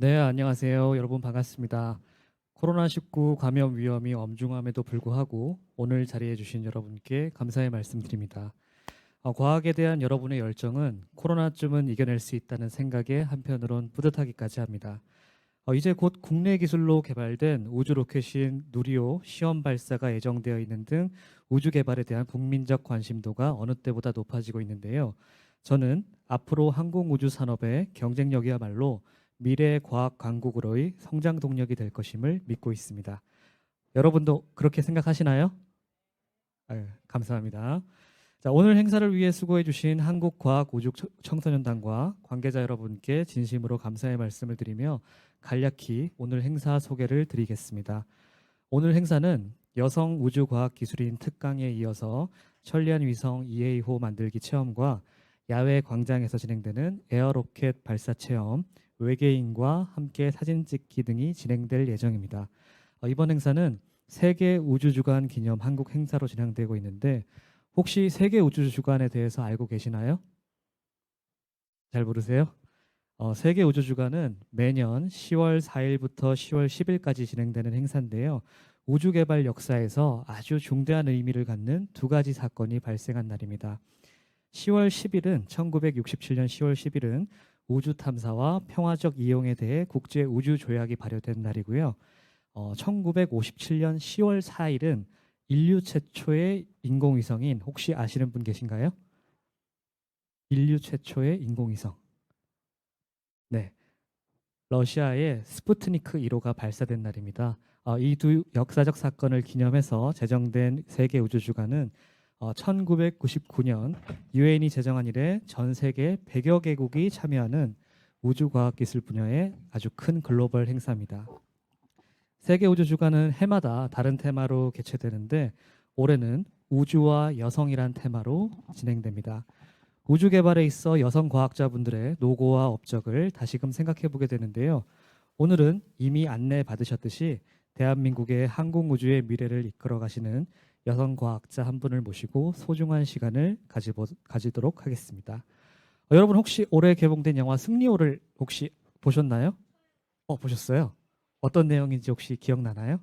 네, 안녕하세요. 여러분 반갑습니다. 코로나19 감염 위험이 엄중함에도 불구하고 오늘 자리해 주신 여러분께 감사의 말씀드립니다. 과학에 대한 여러분의 열정은 코로나쯤은 이겨낼 수 있다는 생각에 한편으론 뿌듯하기까지 합니다. 이제 곧 국내 기술로 개발된 우주 로켓인 누리호 시험 발사가 예정되어 있는 등 우주 개발에 대한 국민적 관심도가 어느 때보다 높아지고 있는데요. 저는 앞으로 항공우주 산업의 경쟁력이야말로 미래 과학 강국으로의 성장 동력이 될 것임을 믿고 있습니다. 여러분도 그렇게 생각하시나요? 아유, 감사합니다. 자, 오늘 행사를 위해 수고해 주신 한국과학우주청소년단과 관계자 여러분께 진심으로 감사의 말씀을 드리며 간략히 오늘 행사 소개를 드리겠습니다. 오늘 행사는 여성 우주과학기술인 특강에 이어서 천리안 위성 EA호 만들기 체험과 야외 광장에서 진행되는 에어로켓 발사 체험, 외계인과 함께 사진 찍기 등이 진행될 예정입니다. 이번 행사는 세계 우주주간 기념 한국 행사로 진행되고 있는데 혹시 세계 우주주간에 대해서 알고 계시나요? 잘 모르세요? 세계 우주주간은 매년 10월 4일부터 10월 10일까지 진행되는 행사인데요. 우주 개발 역사에서 아주 중대한 의미를 갖는 두 가지 사건이 발생한 날입니다. 10월 10일은 1967년 10월 10일은 우주 탐사와 평화적 이용에 대해 국제 우주 조약이 발효된 날이고요. 1957년 10월 4일은 인류 최초의 인공위성인 혹시 아시는 분 계신가요? 인류 최초의 인공위성. 네. 러시아의 스푸트니크 1호가 발사된 날입니다. 이 두 역사적 사건을 기념해서 제정된 세계 우주주간은 1999년 유엔이 제정한 이래 전 세계 100여 개국이 참여하는 우주과학기술 분야의 아주 큰 글로벌 행사입니다. 세계 우주주간은 해마다 다른 테마로 개최되는데 올해는 우주와 여성이란 테마로 진행됩니다. 우주 개발에 있어 여성 과학자분들의 노고와 업적을 다시금 생각해 보게 되는데요. 오늘은 이미 안내 받으셨듯이 대한민국의 항공우주의 미래를 이끌어 가시는 여성 과학자 한 분을 모시고 소중한 시간을 가지도록 하겠습니다. 여러분 혹시 올해 개봉된 영화 승리호를 혹시 보셨나요? 보셨어요? 어떤 내용인지 혹시 기억나나요?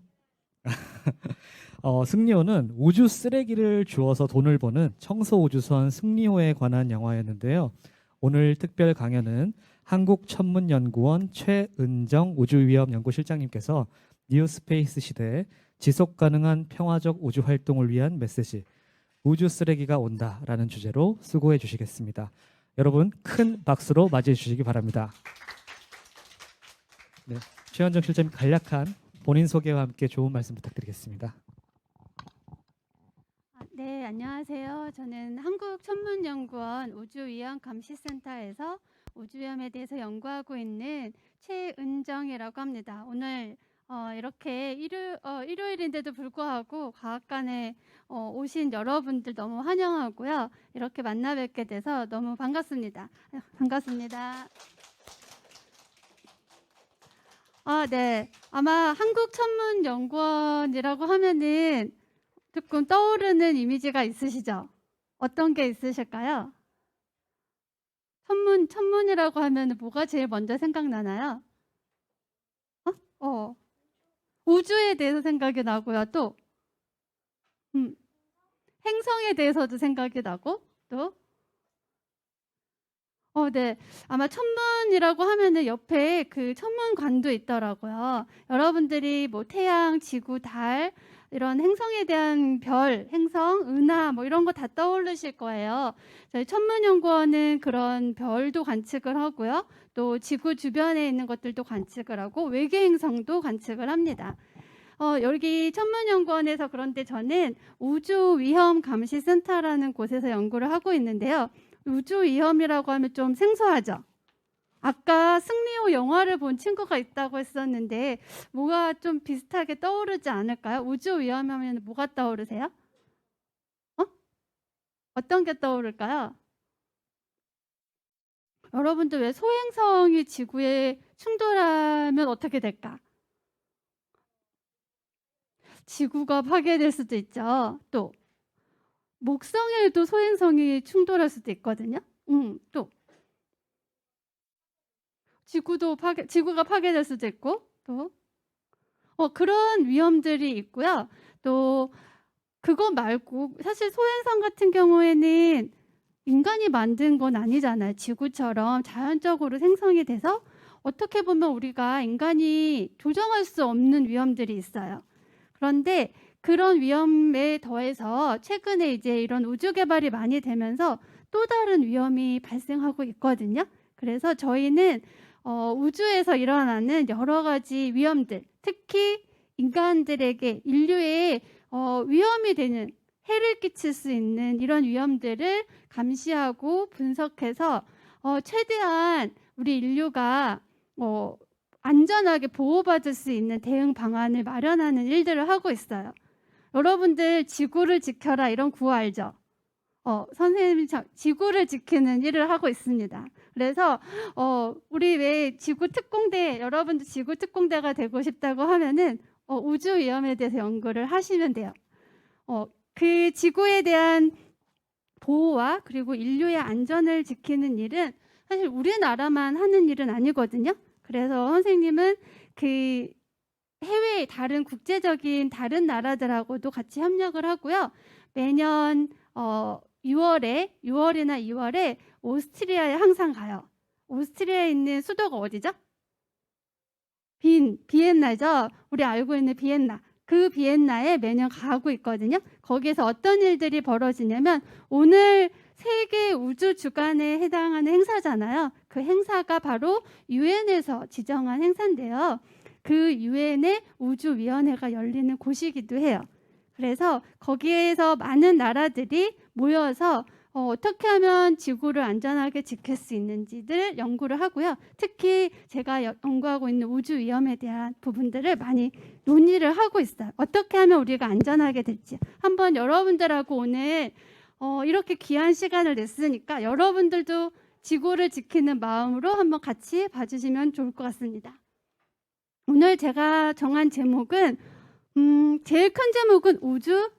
승리호는 우주 쓰레기를 주워서 돈을 버는 청소우주선 승리호에 관한 영화였는데요. 오늘 특별 강연은 한국천문연구원 최은정 우주위험연구실장님께서 뉴스페이스 시대에 지속 가능한 평화적 우주 활동을 위한 메시지 우주 쓰레기가 온다라는 주제로 수고해 주시겠습니다. 여러분 큰 박수로 맞이해 주시기 바랍니다. 네, 최은정 실장님 간략한 본인 소개와 함께 좋은 말씀 부탁드리겠습니다. 네, 안녕하세요. 저는 한국천문연구원 우주위험감시센터에서 우주위험에 대해서 연구하고 있는 최은정이라고 합니다. 오늘 이렇게 일요일인데도 불구하고 과학관에 오신 여러분들 너무 환영하고요. 이렇게 만나 뵙게 돼서 너무 반갑습니다. 반갑습니다. 네. 아마 한국천문연구원이라고 하면은 조금 떠오르는 이미지가 있으시죠? 어떤 게 있으실까요? 천문이라고 하면 뭐가 제일 먼저 생각나나요? 어, 우주에 대해서 생각이 나고요. 또 음, 행성에 대해서도 생각이 나고 또 네. 아마 천문이라고 하면은 옆에 그 천문관도 있더라고요. 여러분들이 뭐 태양, 지구, 달 이런 행성에 대한 별, 행성, 은하 뭐 이런 거 다 떠오르실 거예요. 저희 천문연구원은 그런 별도 관측을 하고요. 또 지구 주변에 있는 것들도 관측을 하고 외계 행성도 관측을 합니다. 여기 천문연구원에서 그런데 저는 우주위험감시센터라는 곳에서 연구를 하고 있는데요. 우주 위험이라고 하면 좀 생소하죠? 아까 승리호 영화를 본 친구가 있다고 했었는데 뭐가 좀 비슷하게 떠오르지 않을까요? 우주 위험하면 뭐가 떠오르세요? 어? 어떤 게 떠오를까요? 여러분들 왜 소행성이 지구에 충돌하면 어떻게 될까? 지구가 파괴될 수도 있죠. 또 목성에도 소행성이 충돌할 수도 있거든요. 또 지구가 파괴될 수도 있고 또 그런 위험들이 있고요. 또 그거 말고 사실 소행성 같은 경우에는 인간이 만든 건 아니잖아요. 지구처럼 자연적으로 생성이 돼서 어떻게 보면 우리가 인간이 조정할 수 없는 위험들이 있어요. 그런데 그런 위험에 더해서 최근에 이제 이런 우주 개발이 많이 되면서 또 다른 위험이 발생하고 있거든요. 그래서 저희는 우주에서 일어나는 여러 가지 위험들, 특히 인간들에게 인류에 위험이 되는 해를 끼칠 수 있는 이런 위험들을 감시하고 분석해서 최대한 우리 인류가 안전하게 보호받을 수 있는 대응 방안을 마련하는 일들을 하고 있어요. 여러분들 지구를 지켜라 이런 구호 알죠? 선생님이 지구를 지키는 일을 하고 있습니다. 그래서 우리 왜 지구 특공대, 여러분들 지구 특공대가 되고 싶다고 하면은 우주 위험에 대해서 연구를 하시면 돼요. 그 지구에 대한 보호와 그리고 인류의 안전을 지키는 일은 사실 우리나라만 하는 일은 아니거든요. 그래서 선생님은 그 해외 다른 국제적인 다른 나라들하고도 같이 협력을 하고요. 매년 6월이나 2월에 오스트리아에 항상 가요. 오스트리아에 있는 수도가 어디죠? 비엔나죠. 우리 알고 있는 비엔나. 그 비엔나에 매년 가고 있거든요. 거기에서 어떤 일들이 벌어지냐면 오늘 세계 우주 주간에 해당하는 행사잖아요. 그 행사가 바로 유엔에서 지정한 행사인데요. 그 유엔의 우주위원회가 열리는 곳이기도 해요. 그래서 거기에서 많은 나라들이 모여서 어떻게 하면 지구를 안전하게 지킬 수 있는지를 연구를 하고요. 특히 제가 연구하고 있는 우주 위험에 대한 부분들을 많이 논의를 하고 있어요. 어떻게 하면 우리가 안전하게 될지. 한번 여러분들하고 오늘 이렇게 귀한 시간을 냈으니까 여러분들도 지구를 지키는 마음으로 한번 같이 봐주시면 좋을 것 같습니다. 오늘 제가 정한 제목은 제일 큰 제목은 우주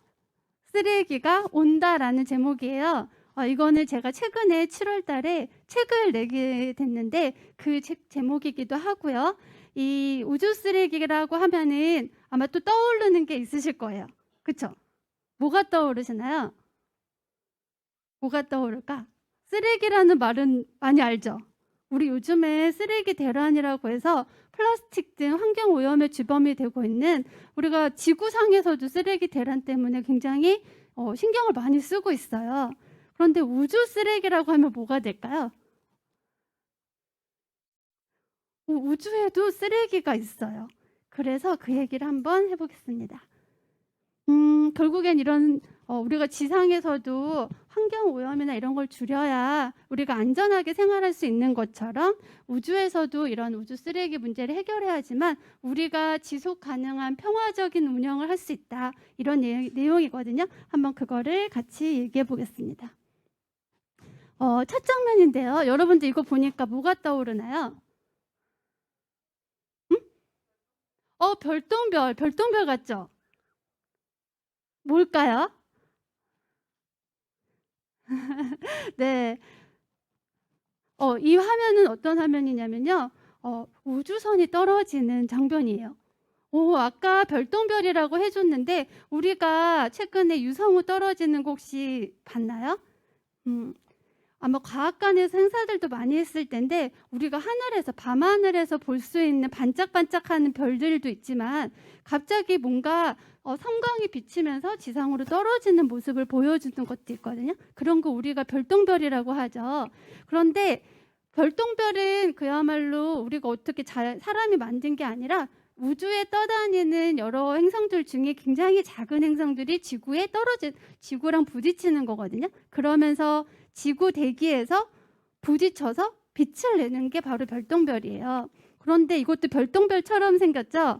쓰레기가 온다라는 제목이에요. 이거는 제가 최근에 7월 달에 책을 내게 됐는데 그 책 제목이기도 하고요. 이 우주 쓰레기라고 하면은 아마 또 떠오르는 게 있으실 거예요. 그렇죠? 뭐가 떠오르시나요? 뭐가 떠오를까? 쓰레기라는 말은 많이 알죠? 우리 요즘에 쓰레기 대란이라고 해서 플라스틱 등 환경 오염의 주범이 되고 있는 우리가 지구상에서도 쓰레기 대란 때문에 굉장히 신경을 많이 쓰고 있어요. 그런데 우주 쓰레기라고 하면 뭐가 될까요? 우주에도 쓰레기가 있어요. 그래서 그 얘기를 한번 해보겠습니다. 결국엔 이런 우리가 지상에서도 환경 오염이나 이런 걸 줄여야 우리가 안전하게 생활할 수 있는 것처럼 우주에서도 이런 우주 쓰레기 문제를 해결해야 하지만 우리가 지속 가능한 평화적인 운영을 할 수 있다. 이런 내용이거든요. 한번 그거를 같이 얘기해 보겠습니다. 첫 장면인데요. 여러분들 이거 보니까 뭐가 떠오르나요? 별똥별 같죠? 뭘까요? 네. 이 화면은 어떤 화면이냐면요. 우주선이 떨어지는 장면이에요. 아까 별똥별이라고 해줬는데 우리가 최근에 유성우 떨어지는 거 혹시 봤나요? 아마 과학관에서 행사들도 많이 했을 텐데 우리가 하늘에서 밤하늘에서 볼 수 있는 반짝반짝하는 별들도 있지만 갑자기 뭔가 섬광이 비치면서 지상으로 떨어지는 모습을 보여주는 것도 있거든요. 그런 거 우리가 별똥별이라고 하죠. 그런데 별똥별은 그야말로 우리가 어떻게 사람이 만든 게 아니라 우주에 떠다니는 여러 행성들 중에 굉장히 작은 행성들이 지구랑 부딪히는 거거든요. 그러면서 지구 대기에서 부딪혀서 빛을 내는 게 바로 별똥별이에요. 그런데 이것도 별똥별처럼 생겼죠?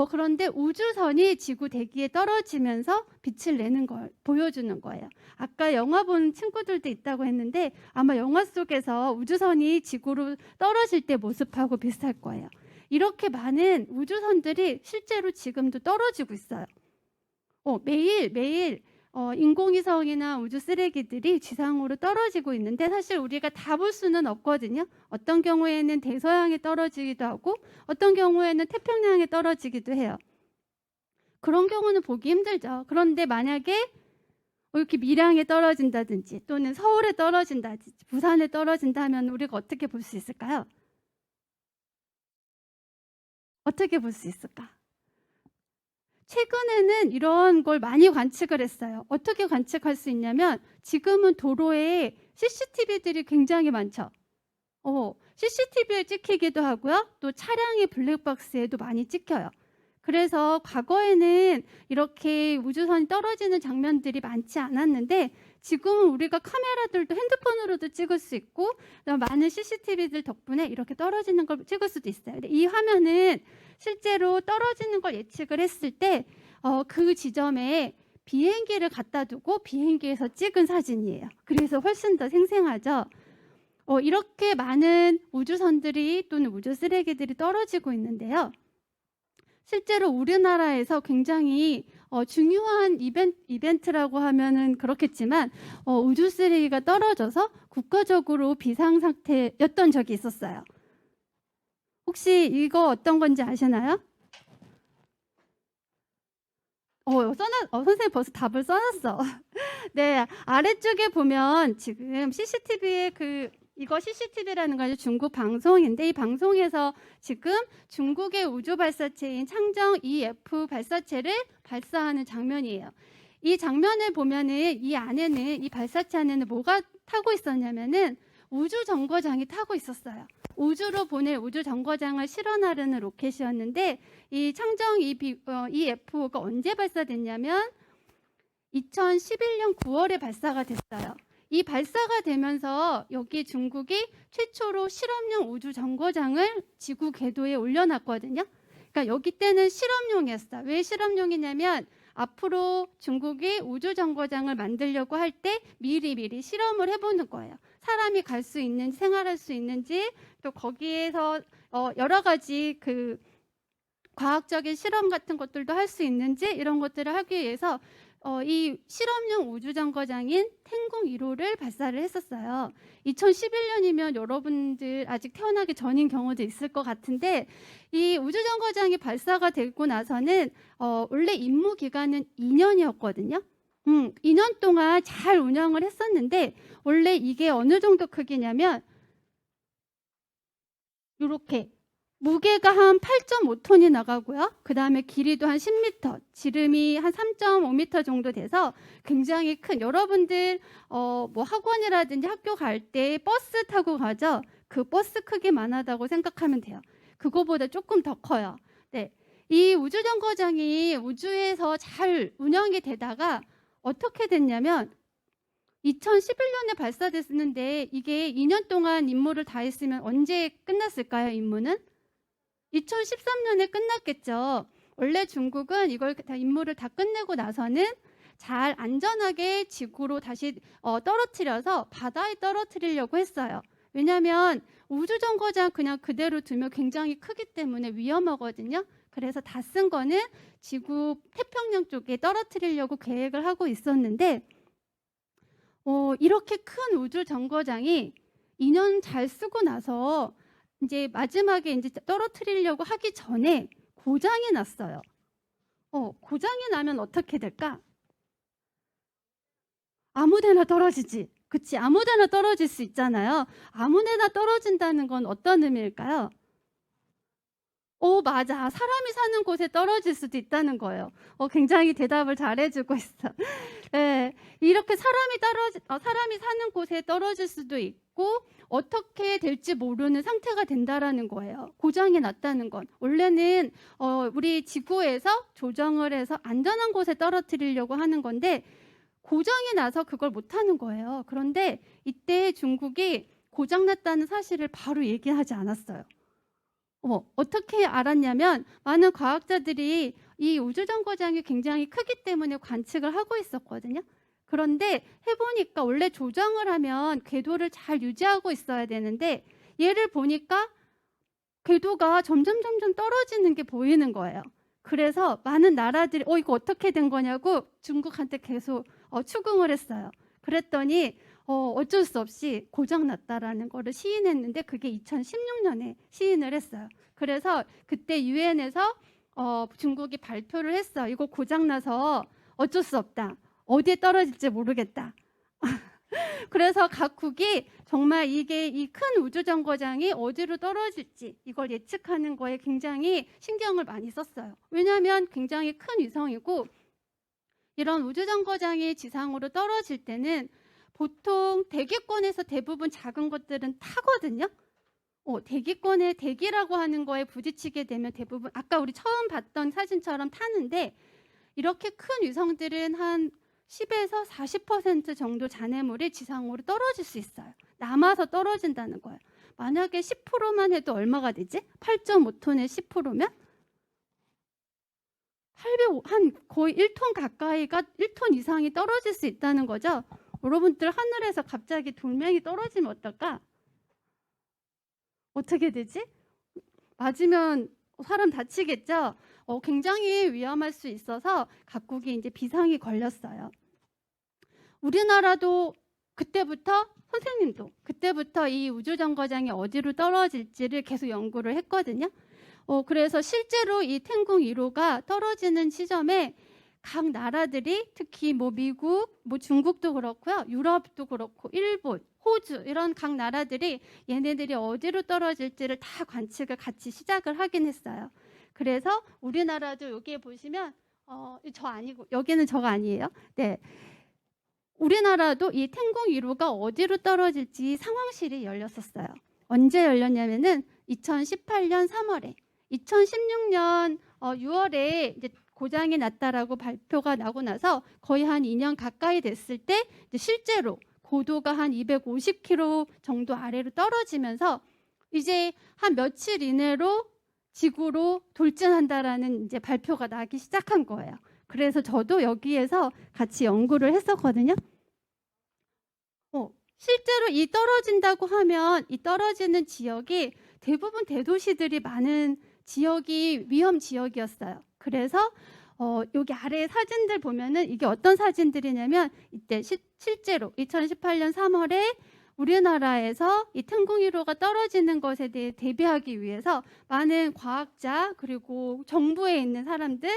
그런데 우주선이 지구 대기에 떨어지면서 빛을 내는 걸 보여주는 거예요. 아까 영화 본 친구들도 있다고 했는데 아마 영화 속에서 우주선이 지구로 떨어질 때 모습하고 비슷할 거예요. 이렇게 많은 우주선들이 실제로 지금도 떨어지고 있어요. 매일 인공위성이나 우주 쓰레기들이 지상으로 떨어지고 있는데 사실 우리가 다 볼 수는 없거든요. 어떤 경우에는 대서양에 떨어지기도 하고 어떤 경우에는 태평양에 떨어지기도 해요. 그런 경우는 보기 힘들죠. 그런데 만약에 이렇게 밀양에 떨어진다든지 또는 서울에 떨어진다든지 부산에 떨어진다 하면 우리가 어떻게 볼 수 있을까요? 어떻게 볼 수 있을까? 최근에는 이런 걸 많이 관측을 했어요. 어떻게 관측할 수 있냐면 지금은 도로에 CCTV들이 굉장히 많죠. CCTV에 찍히기도 하고요. 또 차량의 블랙박스에도 많이 찍혀요. 그래서 과거에는 이렇게 우주선이 떨어지는 장면들이 많지 않았는데 지금은 우리가 카메라들도 핸드폰으로도 찍을 수 있고 많은 CCTV들 덕분에 이렇게 떨어지는 걸 찍을 수도 있어요. 근데 이 화면은 실제로 떨어지는 걸 예측을 했을 때 그 지점에 비행기를 갖다 두고 비행기에서 찍은 사진이에요. 그래서 훨씬 더 생생하죠. 이렇게 많은 우주선들이 또는 우주 쓰레기들이 떨어지고 있는데요. 실제로 우리나라에서 굉장히 중요한 이벤트라고 하면은 그렇겠지만 우주 쓰레기가 떨어져서 국가적으로 비상 상태였던 적이 있었어요. 혹시 이거 어떤 건지 아시나요? 선생님 벌써 답을 써놨어. 네, 아래쪽에 보면 지금 CCTV에 이거 CCTV라는 건 중국 방송인데 이 방송에서 지금 중국의 우주 발사체인 창정 EF 발사체를 발사하는 장면이에요. 이 장면을 보면은 이 안에는 이 발사체 안에는 뭐가 타고 있었냐면은 우주 정거장이 타고 있었어요. 우주로 보낼 우주 정거장을 실어나르는 로켓이었는데 이 창정 EF가 언제 발사됐냐면 2011년 9월에 발사가 됐어요. 이 발사가 되면서 여기 중국이 최초로 실험용 우주 정거장을 지구 궤도에 올려놨거든요. 그러니까 여기 때는 실험용이었어요. 왜 실험용이냐면 앞으로 중국이 우주 정거장을 만들려고 할 때 미리 실험을 해보는 거예요. 사람이 갈 수 있는지 생활할 수 있는지 또 거기에서 여러 가지 과학적인 실험 같은 것들도 할 수 있는지 이런 것들을 하기 위해서 이 실험용 우주정거장인 텐궁 1호를 발사를 했었어요. 2011년이면 여러분들 아직 태어나기 전인 경우도 있을 것 같은데 이 우주정거장이 발사가 되고 나서는 원래 임무 기간은 2년이었거든요. 2년 동안 잘 운영을 했었는데 원래 이게 어느 정도 크기냐면 이렇게 무게가 한 8.5톤이 나가고요. 그 다음에 길이도 한 10m, 지름이 한 3.5m 정도 돼서 굉장히 큰, 여러분들 뭐 학원이라든지 학교 갈 때 버스 타고 가죠. 그 버스 크기만 하다고 생각하면 돼요. 그거보다 조금 더 커요. 네, 이 우주정거장이 우주에서 잘 운영이 되다가 어떻게 됐냐면 2011년에 발사됐는데 이게 2년 동안 임무를 다 했으면 언제 끝났을까요? 임무는? 2013년에 끝났겠죠. 원래 중국은 이걸 다 임무를 다 끝내고 나서는 잘 안전하게 지구로 다시 떨어뜨려서 바다에 떨어뜨리려고 했어요. 왜냐하면 우주정거장 그냥 그대로 두면 굉장히 크기 때문에 위험하거든요. 그래서 다 쓴 거는 지구 태평양 쪽에 떨어뜨리려고 계획을 하고 있었는데 이렇게 큰 우주정거장이 2년 잘 쓰고 나서 이제 마지막에 이제 떨어뜨리려고 하기 전에 고장이 났어요. 고장이 나면 어떻게 될까? 아무데나 떨어지지. 그치? 아무데나 떨어질 수 있잖아요. 아무데나 떨어진다는 건 어떤 의미일까요? 맞아. 사람이 사는 곳에 떨어질 수도 있다는 거예요. 굉장히 대답을 잘해주고 있어. 네, 이렇게 사람이 사는 곳에 떨어질 수도 있고 어떻게 될지 모르는 상태가 된다라는 거예요. 고장이 났다는 건 원래는 우리 지구에서 조정을 해서 안전한 곳에 떨어뜨리려고 하는 건데 고장이 나서 그걸 못하는 거예요. 그런데 이때 중국이 고장 났다는 사실을 바로 얘기하지 않았어요. 어떻게 알았냐면 많은 과학자들이 이 우주정거장이 굉장히 크기 때문에 관측을 하고 있었거든요. 그런데 해보니까 원래 조정을 하면 궤도를 잘 유지하고 있어야 되는데 얘를 보니까 궤도가 점점 떨어지는 게 보이는 거예요. 그래서 많은 나라들이 이거 어떻게 된 거냐고 중국한테 계속 추궁을 했어요. 그랬더니 어쩔 수 없이 고장 났다라는 거를 시인했는데 그게 2016년에 시인을 했어요. 그래서 그때 유엔에서 중국이 발표를 했어. 이거 고장 나서 어쩔 수 없다. 어디에 떨어질지 모르겠다. 그래서 각국이 정말 이게 이 큰 우주정거장이 어디로 떨어질지 이걸 예측하는 거에 굉장히 신경을 많이 썼어요. 왜냐하면 굉장히 큰 위성이고 이런 우주정거장이 지상으로 떨어질 때는 보통 대기권에서 대부분 작은 것들은 타거든요. 대기권의 대기라고 하는 거에 부딪히게 되면 대부분 아까 우리 처음 봤던 사진처럼 타는데 이렇게 큰 위성들은 한 10에서 40% 정도 잔해물이 지상으로 떨어질 수 있어요. 남아서 떨어진다는 거예요. 만약에 10%만 해도 얼마가 되지? 8.5톤의 10%면 한 거의 1톤 가까이가 1톤 이상이 떨어질 수 있다는 거죠. 여러분들 하늘에서 갑자기 돌멩이 떨어지면 어떨까? 어떻게 되지? 맞으면 사람 다치겠죠? 굉장히 위험할 수 있어서 각국이 이제 비상이 걸렸어요. 우리나라도 그때부터 선생님도 그때부터 이 우주정거장이 어디로 떨어질지를 계속 연구를 했거든요. 그래서 실제로 이 텐궁 1호가 떨어지는 시점에 각 나라들이 특히 뭐 미국, 뭐 중국도 그렇고요, 유럽도 그렇고, 일본, 호주 이런 각 나라들이 얘네들이 어디로 떨어질지를 다 관측을 같이 시작을 하긴 했어요. 그래서 우리나라도 여기에 보시면 저 아니고 여기는 저가 아니에요. 네. 우리나라도 이 텐궁 1호가 어디로 떨어질지 상황실이 열렸었어요. 언제 열렸냐면은 2018년 3월에 2016년 6월에 이제 고장이 났다라고 발표가 나고 나서 거의 한 2년 가까이 됐을 때 이제 실제로 고도가 한 250km 정도 아래로 떨어지면서 이제 한 며칠 이내로 지구로 돌진한다라는 이제 발표가 나기 시작한 거예요. 그래서 저도 여기에서 같이 연구를 했었거든요. 실제로 이 떨어진다고 하면 이 떨어지는 지역이 대부분 대도시들이 많은 지역이 위험 지역이었어요. 그래서 여기 아래 사진들 보면은 이게 어떤 사진들이냐면 이때 실제로 2018년 3월에 우리나라에서 이 텐궁 1호가 떨어지는 것에 대해 대비하기 위해서 많은 과학자 그리고 정부에 있는 사람들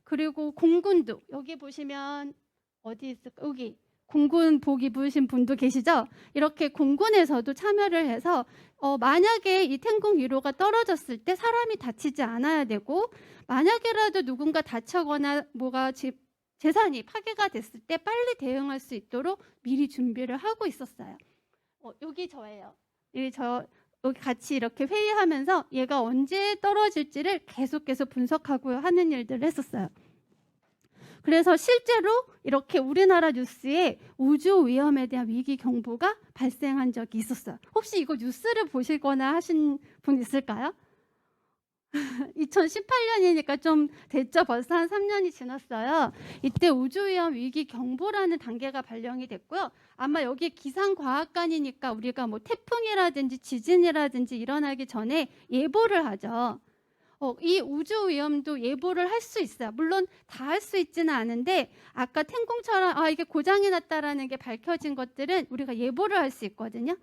그리고 공군도 여기 보시면 어디 있을까? 여기 공군복 입으신 분도 계시죠? 이렇게 공군에서도 참여를 해서 만약에 이 텐궁 1호가 떨어졌을 때 사람이 다치지 않아야 되고 만약에라도 누군가 다치거나 뭐가 재산이 파괴가 됐을 때 빨리 대응할 수 있도록 미리 준비를 하고 있었어요. 여기 저예요. 여기 같이 이렇게 회의하면서 얘가 언제 떨어질지를 계속 분석하고 하는 일들을 했었어요. 그래서 실제로 이렇게 우리나라 뉴스에 우주 위험에 대한 위기 경보가 발생한 적이 있었어요. 혹시 이거 뉴스를 보시거나 하신 분 있을까요? 2018년이니까 좀 됐죠. 벌써 한 3년이 지났어요. 이때 우주위험 위기 경보라는 단계가 발령이 됐고요. 아마 여기 기상과학관이니까 우리가 뭐 태풍이라든지 지진이라든지 일어나기 전에 예보를 하죠. 이 우주 위험도 예보를 할 수 있어요. 물론 다 할 수 있지는 않은데 아까 텐궁처럼 이게 고장이 났다라는 게 밝혀진 것들은 우리가 예보를 할 수 있거든요.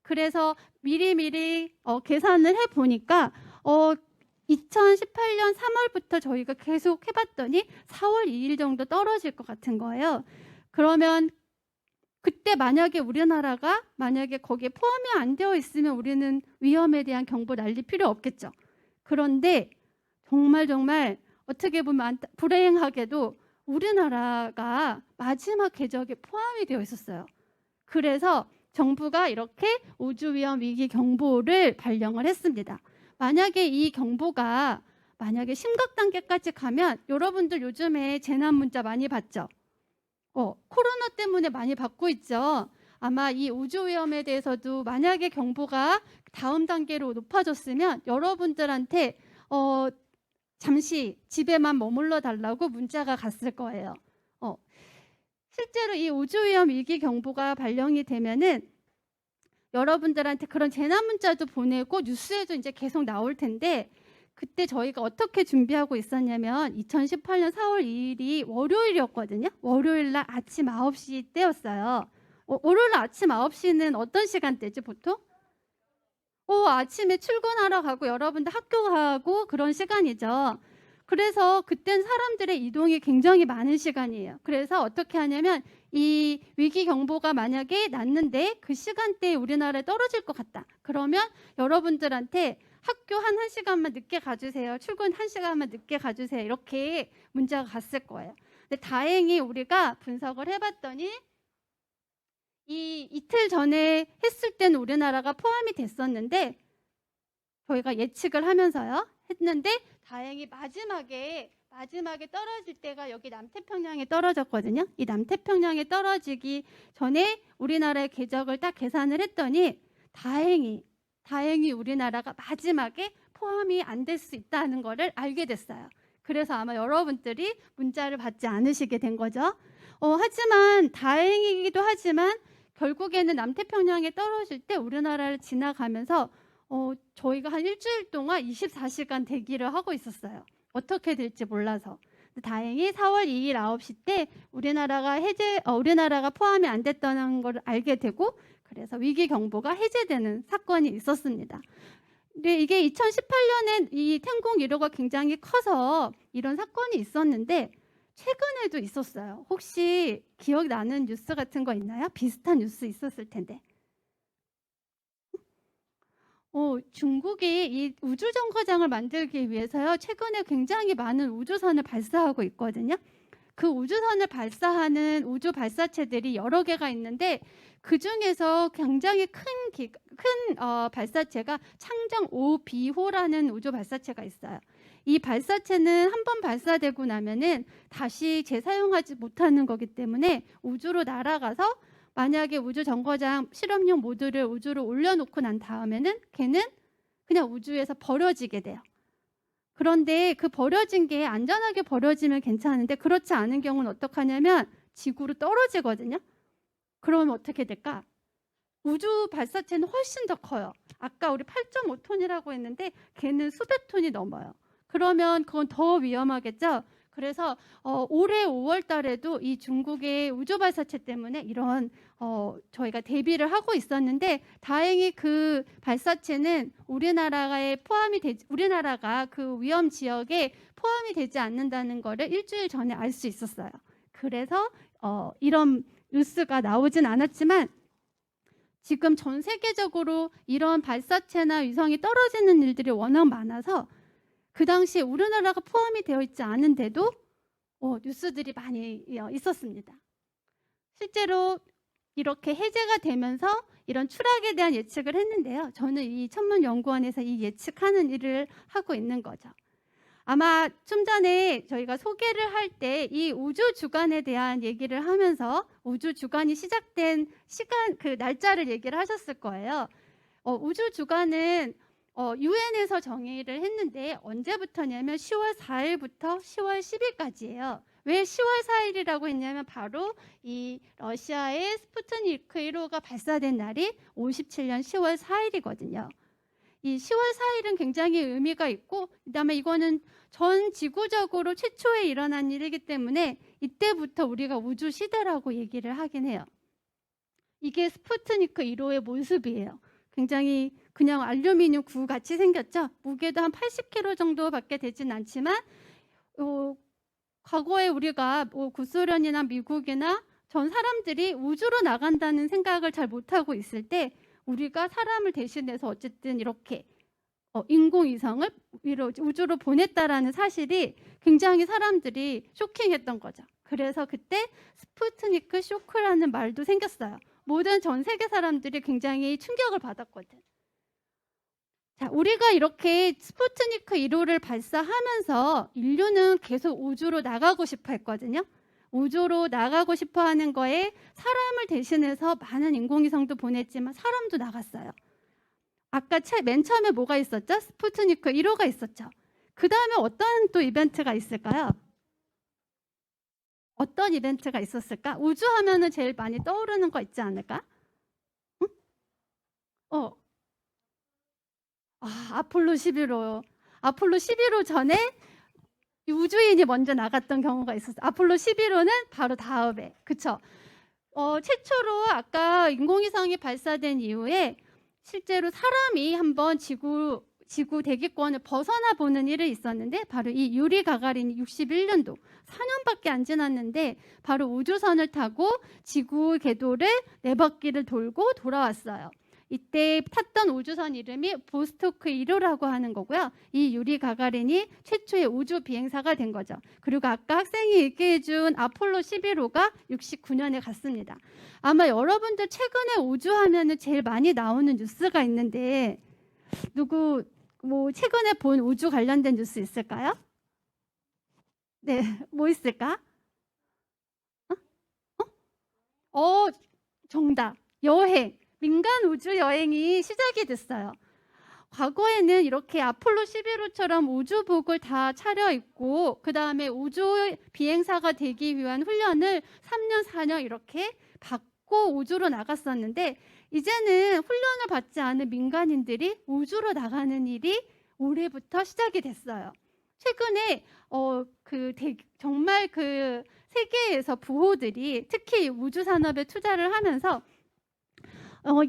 그래서 미리 계산을 해보니까 2018년 3월부터 저희가 계속 해봤더니 4월 2일 정도 떨어질 것 같은 거예요. 그러면 그때 만약에 우리나라가 만약에 거기에 포함이 안 되어 있으면 우리는 위험에 대한 경보 날릴 필요 없겠죠. 그런데 정말 어떻게 보면 불행하게도 우리나라가 마지막 궤적에 포함이 되어 있었어요. 그래서 정부가 이렇게 우주위험 위기 경보를 발령을 했습니다. 만약에 이 경보가 만약에 심각 단계까지 가면 여러분들 요즘에 재난 문자 많이 받죠? 코로나 때문에 많이 받고 있죠. 아마 이 우주 위험에 대해서도 만약에 경보가 다음 단계로 높아졌으면 여러분들한테 잠시 집에만 머물러 달라고 문자가 갔을 거예요. 실제로 이 우주 위험 위기 경보가 발령이 되면은 여러분들한테 그런 재난 문자도 보내고 뉴스에도 이제 계속 나올 텐데 그때 저희가 어떻게 준비하고 있었냐면 2018년 4월 2일이 월요일이었거든요. 월요일 날 아침 9시 때였어요. 월요일 날 아침 9시는 어떤 시간대지 보통? 아침에 출근하러 가고 여러분들 학교 가고 그런 시간이죠. 그래서 그땐 사람들의 이동이 굉장히 많은 시간이에요. 그래서 어떻게 하냐면 이 위기 경보가 만약에 났는데 그 시간대에 우리나라에 떨어질 것 같다. 그러면 여러분들한테 학교 한 1시간만 늦게 가주세요. 출근 1시간만 늦게 가주세요. 이렇게 문자가 갔을 거예요. 근데 다행히 우리가 분석을 해봤더니 이 이틀 전에 했을 때는 우리나라가 포함이 됐었는데 저희가 예측을 하면서요 했는데 다행히 마지막에 떨어질 때가 여기 남태평양에 떨어졌거든요. 이 남태평양에 떨어지기 전에 우리나라의 궤적을 딱 계산을 했더니 다행히 우리나라가 마지막에 포함이 안 될 수 있다는 거를 알게 됐어요. 그래서 아마 여러분들이 문자를 받지 않으시게 된 거죠. 하지만 다행이기도 하지만 결국에는 남태평양에 떨어질 때 우리나라를 지나가면서 저희가 한 일주일 동안 24시간 대기를 하고 있었어요. 어떻게 될지 몰라서. 다행히 4월 2일 9시 때 우리나라가 포함이 안 됐다는 걸 알게 되고 그래서 위기 경보가 해제되는 사건이 있었습니다. 근데 이게 2018년에 이 텐공 1호가 굉장히 커서 이런 사건이 있었는데 최근에도 있었어요. 혹시 기억나는 뉴스 같은 거 있나요? 비슷한 뉴스 있었을 텐데. 중국이 이 우주 정거장을 만들기 위해서요. 최근에 굉장히 많은 우주선을 발사하고 있거든요. 그 우주선을 발사하는 우주 발사체들이 여러 개가 있는데 그 중에서 굉장히 큰 발사체가 창정 5B호라는 우주 발사체가 있어요. 이 발사체는 한번 발사되고 나면은 다시 재사용하지 못하는 거기 때문에 우주로 날아가서 만약에 우주 정거장 실험용 모듈을 우주로 올려놓고 난 다음에는 걔는 그냥 우주에서 버려지게 돼요. 그런데 그 버려진 게 안전하게 버려지면 괜찮은데 그렇지 않은 경우는 어떡하냐면 지구로 떨어지거든요. 그러면 어떻게 될까? 우주 발사체는 훨씬 더 커요. 아까 우리 8.5톤이라고 했는데 걔는 수백 톤이 넘어요. 그러면 그건 더 위험하겠죠. 그래서 올해 5월 달에도 이 중국의 우주 발사체 때문에 이런 저희가 대비를 하고 있었는데 다행히 그 발사체는 우리나라가 그 위험 지역에 포함이 되지 않는다는 거를 일주일 전에 알 수 있었어요. 그래서 이런 뉴스가 나오진 않았지만 지금 전 세계적으로 이런 발사체나 위성이 떨어지는 일들이 워낙 많아서 그 당시에 우리나라가 포함이 되어 있지 않은데도 뉴스들이 많이 있었습니다. 실제로 이렇게 해제가 되면서 이런 추락에 대한 예측을 했는데요. 저는 이 천문연구원에서 이 예측하는 일을 하고 있는 거죠. 아마 좀 전에 저희가 소개를 할 때 이 우주 주간에 대한 얘기를 하면서 우주 주간이 시작된 시간 그 날짜를 얘기를 하셨을 거예요. 우주 주간은 유엔에서 정의를 했는데 언제부터냐면 10월 4일부터 10월 10일까지예요. 왜 10월 4일이라고 했냐면 바로 이 러시아의 스푸트니크 1호가 발사된 날이 57년 10월 4일이거든요. 이 10월 4일은 굉장히 의미가 있고 그다음에 이거는 전 지구적으로 최초에 일어난 일이기 때문에 이때부터 우리가 우주 시대라고 얘기를 하긴 해요. 이게 스푸트니크 1호의 모습이에요. 굉장히 그냥 알루미늄 구 같이 생겼죠. 무게도 한 80kg 정도밖에 되진 않지만 과거에 우리가 구소련이나 미국이나 전 사람들이 우주로 나간다는 생각을 잘 못하고 있을 때 우리가 사람을 대신해서 어쨌든 이렇게 인공위성을 우주로 보냈다라는 사실이 굉장히 사람들이 쇼킹했던 거죠. 그래서 그때 스푸트니크 쇼크라는 말도 생겼어요. 모든 전 세계 사람들이 굉장히 충격을 받았거든. 자, 우리가 이렇게 스푸트니크 1호를 발사하면서 인류는 계속 우주로 나가고 싶어 했거든요. 우주로 나가고 싶어 하는 거에 사람을 대신해서 많은 인공위성도 보냈지만 사람도 나갔어요. 아까 맨 처음에 뭐가 있었죠? 스푸트니크 1호가 있었죠. 그 다음에 어떤 또 이벤트가 있을까요? 어떤 이벤트가 있었을까? 우주 하면은 제일 많이 떠오르는 거 있지 않을까? 응? 아폴로 11호. 아폴로 11호 전에 우주인이 먼저 나갔던 경우가 있었어요. 아폴로 11호는 바로 다음에. 그쵸? 최초로 아까 인공위성이 발사된 이후에 실제로 사람이 한번 지구 대기권을 벗어나 보는 일이 있었는데 바로 이 유리 가가린이 61년도 4년밖에 안 지났는데 바로 우주선을 타고 지구 궤도를 4바퀴를 돌고 돌아왔어요. 이때 탔던 우주선 이름이 보스토크 1호라고 하는 거고요. 이 유리 가가린이 최초의 우주 비행사가 된 거죠. 그리고 아까 학생이 얘기해 준 아폴로 11호가 69년에 갔습니다. 아마 여러분들 최근에 우주 하면은 제일 많이 나오는 뉴스가 있는데 누구 뭐 최근에 본 우주 관련된 뉴스 있을까요? 네, 뭐 있을까? 정답. 여행. 민간 우주 여행이 시작이 됐어요. 과거에는 이렇게 아폴로 11호처럼 우주복을 다 차려입고 그 다음에 우주 비행사가 되기 위한 훈련을 3년, 4년 이렇게 받고 우주로 나갔었는데 이제는 훈련을 받지 않은 민간인들이 우주로 나가는 일이 올해부터 시작이 됐어요. 최근에 정말 그 세계에서 부호들이 특히 우주 산업에 투자를 하면서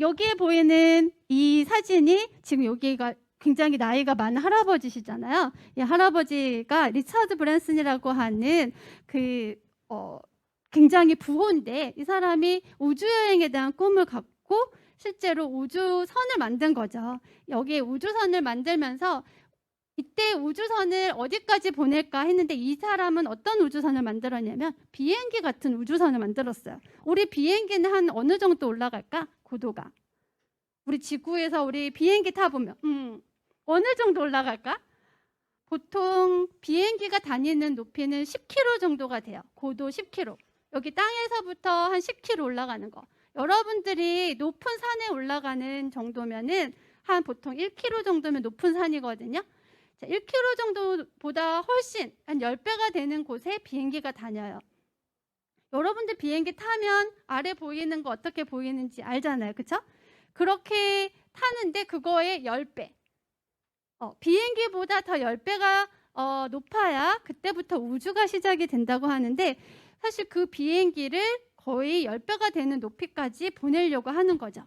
여기에 보이는 이 사진이 지금 여기가 굉장히 나이가 많은 할아버지시잖아요. 이 할아버지가 리처드 브랜슨이라고 하는 굉장히 부호인데 이 사람이 우주여행에 대한 꿈을 갖고 실제로 우주선을 만든 거죠. 여기에 우주선을 만들면서 이때 우주선을 어디까지 보낼까 했는데 이 사람은 어떤 우주선을 만들었냐면 비행기 같은 우주선을 만들었어요. 우리 비행기는 한 어느 정도 올라갈까? 고도가. 우리 지구에서 우리 비행기 타보면 어느 정도 올라갈까? 보통 비행기가 다니는 높이는 10km 정도가 돼요. 고도 10km. 여기 땅에서부터 한 10km 올라가는 거. 여러분들이 높은 산에 올라가는 정도면은 한 보통 1km 정도면 높은 산이거든요. 자, 1km 정도보다 훨씬 한 10배가 되는 곳에 비행기가 다녀요. 여러분들 비행기 타면 아래 보이는 거 어떻게 보이는지 알잖아요. 그렇죠? 그렇게 타는데 그거의 10배. 비행기보다 더 10배가 높아야 그때부터 우주가 시작이 된다고 하는데 사실 그 비행기를 거의 10배가 되는 높이까지 보내려고 하는 거죠.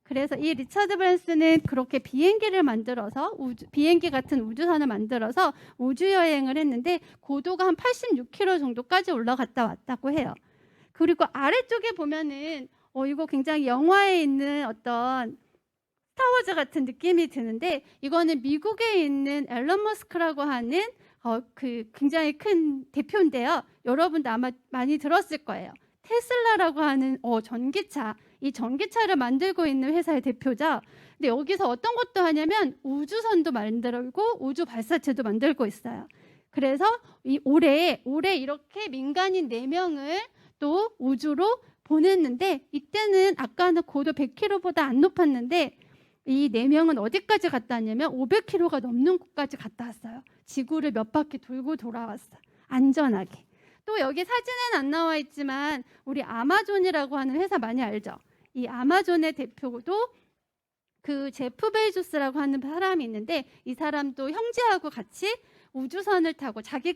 그래서 이 리처드 브랜슨은 그렇게 비행기를 만들어서 비행기 같은 우주선을 만들어서 우주 여행을 했는데 고도가 한 86km 정도까지 올라갔다 왔다고 해요. 그리고 아래쪽에 보면은 이거 굉장히 영화에 있는 어떤 스타워즈 같은 느낌이 드는데 이거는 미국에 있는 앨런 머스크라고 하는 굉장히 큰 대표인데요. 여러분도 아마 많이 들었을 거예요. 테슬라라고 하는 전기차, 이 전기차를 만들고 있는 회사의 대표죠. 근데 여기서 어떤 것도 하냐면 우주선도 만들고 우주 발사체도 만들고 있어요. 그래서 올해 이렇게 민간인 4명을 또 우주로 보냈는데 이때는 아까는 고도 100km보다 안 높았는데 이 4명은 어디까지 갔다 왔냐면 500km가 넘는 곳까지 갔다 왔어요. 지구를 몇 바퀴 돌고 돌아왔어요. 안전하게. 또 여기 사진은 안 나와 있지만 우리 아마존이라고 하는 회사 많이 알죠? 이 아마존의 대표도 그 제프 베이조스라고 하는 사람이 있는데 이 사람도 형제하고 같이 우주선을 타고 자기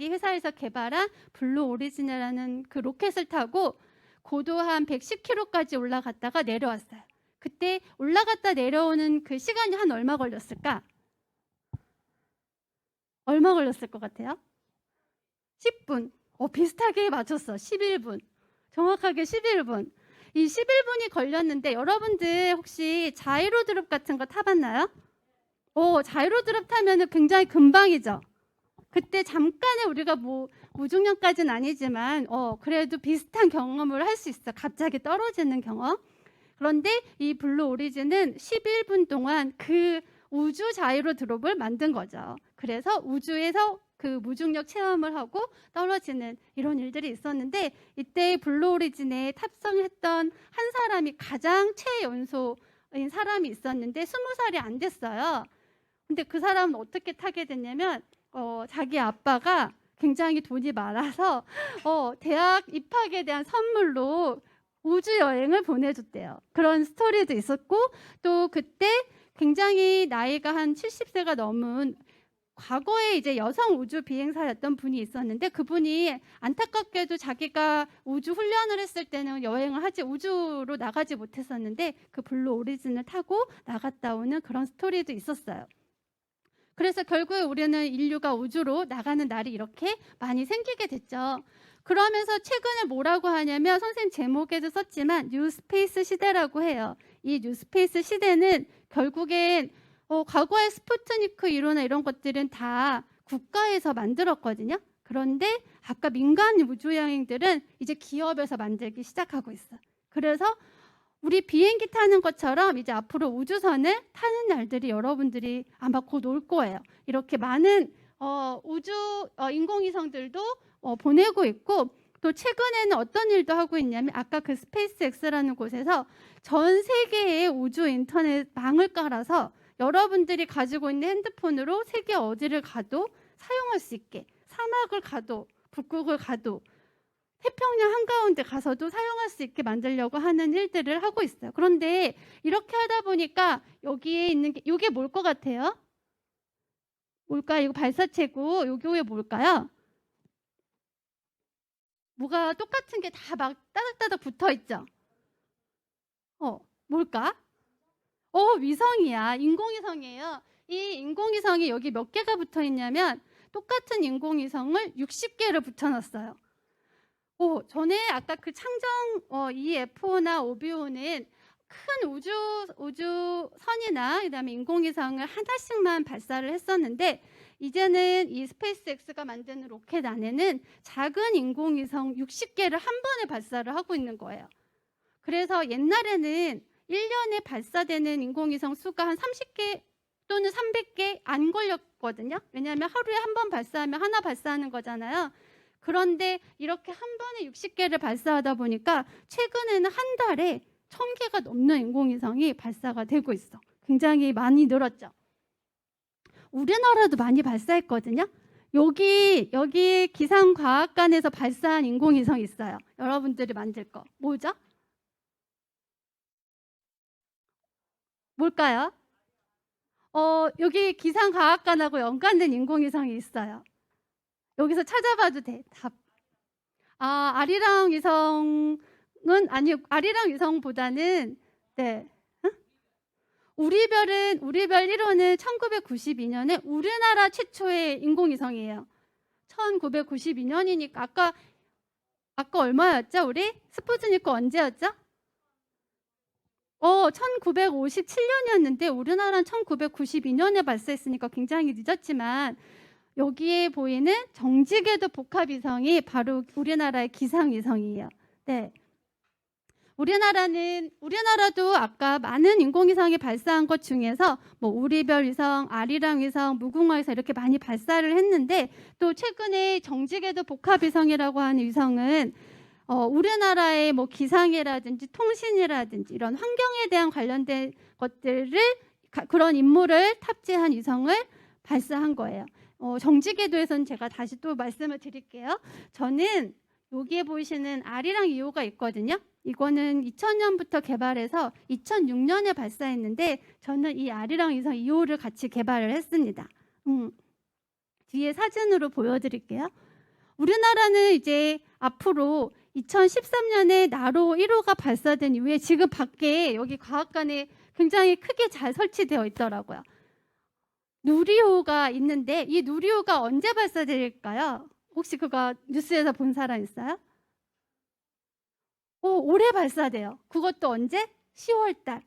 회사에서 개발한 블루 오리진이라는 그 로켓을 타고 고도 한 110km까지 올라갔다가 내려왔어요. 그때 올라갔다 내려오는 그 시간이 한 얼마 걸렸을까? 얼마 걸렸을 것 같아요? 10분. 비슷하게 맞췄어. 11분. 정확하게 11분. 이 11분이 걸렸는데 여러분들 혹시 자이로드롭 같은 거 타봤나요? 자이로드롭 타면은 굉장히 금방이죠. 그때 잠깐의 우리가 무중력까지는 아니지만 그래도 비슷한 경험을 할 수 있어. 갑자기 떨어지는 경험. 그런데 이 블루 오리진은 11분 동안 그 우주 자이로드롭을 만든 거죠. 그래서 우주에서 그 무중력 체험을 하고 떨어지는 이런 일들이 있었는데 이때 블루 오리진에 탑승했던 한 사람이 가장 최연소인 사람이 있었는데 20살이 안 됐어요. 근데 그 사람은 어떻게 타게 됐냐면 자기 아빠가 굉장히 돈이 많아서 대학 입학에 대한 선물로 우주 여행을 보내줬대요. 그런 스토리도 있었고 또 그때 굉장히 나이가 한 70세가 넘은 과거에 이제 여성 우주 비행사였던 분이 있었는데 그분이 안타깝게도 자기가 우주 훈련을 했을 때는 여행을 하지 우주로 나가지 못했었는데 그 블루 오리진을 타고 나갔다 오는 그런 스토리도 있었어요. 그래서 결국에 우리는 인류가 우주로 나가는 날이 이렇게 많이 생기게 됐죠. 그러면서 최근에 뭐라고 하냐면 선생님 제목에도 썼지만 뉴스페이스 시대라고 해요. 이 뉴스페이스 시대는 결국엔 과거의 스푸트니크 이론이나 이런 것들은 다 국가에서 만들었거든요. 그런데 아까 민간 우주여행들은 이제 기업에서 만들기 시작하고 있어. 그래서 우리 비행기 타는 것처럼 이제 앞으로 우주선을 타는 날들이 여러분들이 아마 곧 올 거예요. 이렇게 많은 우주 인공위성들도 보내고 있고 또 최근에는 어떤 일도 하고 있냐면 아까 그 스페이스X라는 곳에서 전 세계의 우주 인터넷 망을 깔아서 여러분들이 가지고 있는 핸드폰으로 세계 어디를 가도 사용할 수 있게 사막을 가도 북극을 가도 태평양 한가운데 가서도 사용할 수 있게 만들려고 하는 일들을 하고 있어요. 그런데 이렇게 하다 보니까 여기에 있는 게 이게 뭘 것 같아요? 뭘까? 이거 발사체고 요게 뭘까요? 뭐가 똑같은 게 다 막 따닥따닥 붙어 있죠? 뭘까? 위성이야. 인공위성이에요. 이 인공위성이 여기 몇 개가 붙어 있냐면 똑같은 인공위성을 60개를 붙여놨어요. 전에 아까 그 창정 EFO나 OBO는 큰 우주선이나 그다음에 인공위성을 하나씩만 발사를 했었는데 이제는 이 스페이스X가 만드는 로켓 안에는 작은 인공위성 60개를 한 번에 발사를 하고 있는 거예요. 그래서 옛날에는 1년에 발사되는 인공위성 수가 한 30개 또는 300개 안 걸렸거든요. 왜냐하면 하루에 한 번 발사하면 하나 발사하는 거잖아요. 그런데 이렇게 한 번에 60개를 발사하다 보니까 최근에는 한 달에 1000개가 넘는 인공위성이 발사가 되고 있어. 굉장히 많이 늘었죠. 우리나라도 많이 발사했거든요. 여기 기상과학관에서 발사한 인공위성이 있어요. 여러분들이 만들 거. 뭐죠? 뭘까요? 여기 기상과학관하고 연관된 인공위성이 있어요. 여기서 찾아봐도 돼. 답. 아리랑 위성은 아니 아리랑 위성보다는 네. 우리 별 1호는 1992년에 우리나라 최초의 인공위성이에요. 1992년이니까 아까 얼마였죠? 우리 스푸트니크 언제였죠? 1957년이었는데 우리나라는 1992년에 발사했으니까 굉장히 늦었지만 여기에 보이는 정지궤도 복합위성이 바로 우리나라의 기상위성이에요. 네. 우리나라도 아까 많은 인공위성이 발사한 것 중에서 뭐 우리별 위성, 아리랑 위성, 무궁화 위성 이렇게 많이 발사를 했는데 또 최근에 정지궤도 복합위성이라고 하는 위성은 우리나라의 뭐 기상이라든지 통신이라든지 이런 환경에 대한 관련된 것들을 그런 임무를 탑재한 위성을 발사한 거예요. 정지궤도에서는 제가 다시 또 말씀을 드릴게요. 저는 여기에 보이시는 아리랑 2호가 있거든요. 이거는 2000년부터 개발해서 2006년에 발사했는데 저는 이 아리랑 위성 2호를 같이 개발을 했습니다. 뒤에 사진으로 보여드릴게요. 우리나라는 이제 앞으로 2013년에 나로 1호가 발사된 이후에 지금 밖에 여기 과학관에 굉장히 크게 잘 설치되어 있더라고요. 누리호가 있는데 이 누리호가 언제 발사될까요? 혹시 그거 뉴스에서 본 사람 있어요? 올해 발사돼요. 그것도 언제? 10월 달.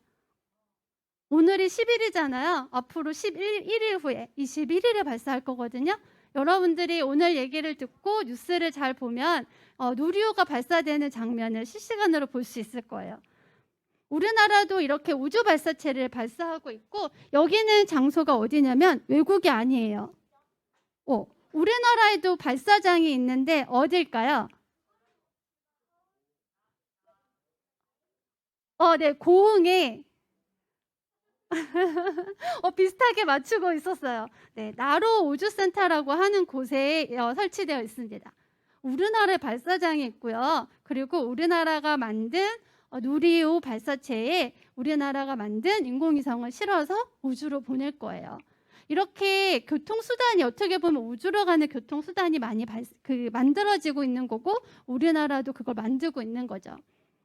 오늘이 10일이잖아요. 앞으로 11일 후에 21일에 발사할 거거든요. 여러분들이 오늘 얘기를 듣고 뉴스를 잘 보면 누리호가 발사되는 장면을 실시간으로 볼 수 있을 거예요. 우리나라도 이렇게 우주 발사체를 발사하고 있고 여기는 장소가 어디냐면 외국이 아니에요. 우리나라에도 발사장이 있는데 어딜까요? 네, 고흥에 비슷하게 맞추고 있었어요. 네, 나로 우주센터라고 하는 곳에 설치되어 있습니다. 우리나라에 발사장이 있고요. 그리고 우리나라가 만든 누리호 발사체에 우리나라가 만든 인공위성을 실어서 우주로 보낼 거예요. 이렇게 교통수단이 어떻게 보면 우주로 가는 교통수단이 많이 만들어지고 있는 거고 우리나라도 그걸 만들고 있는 거죠.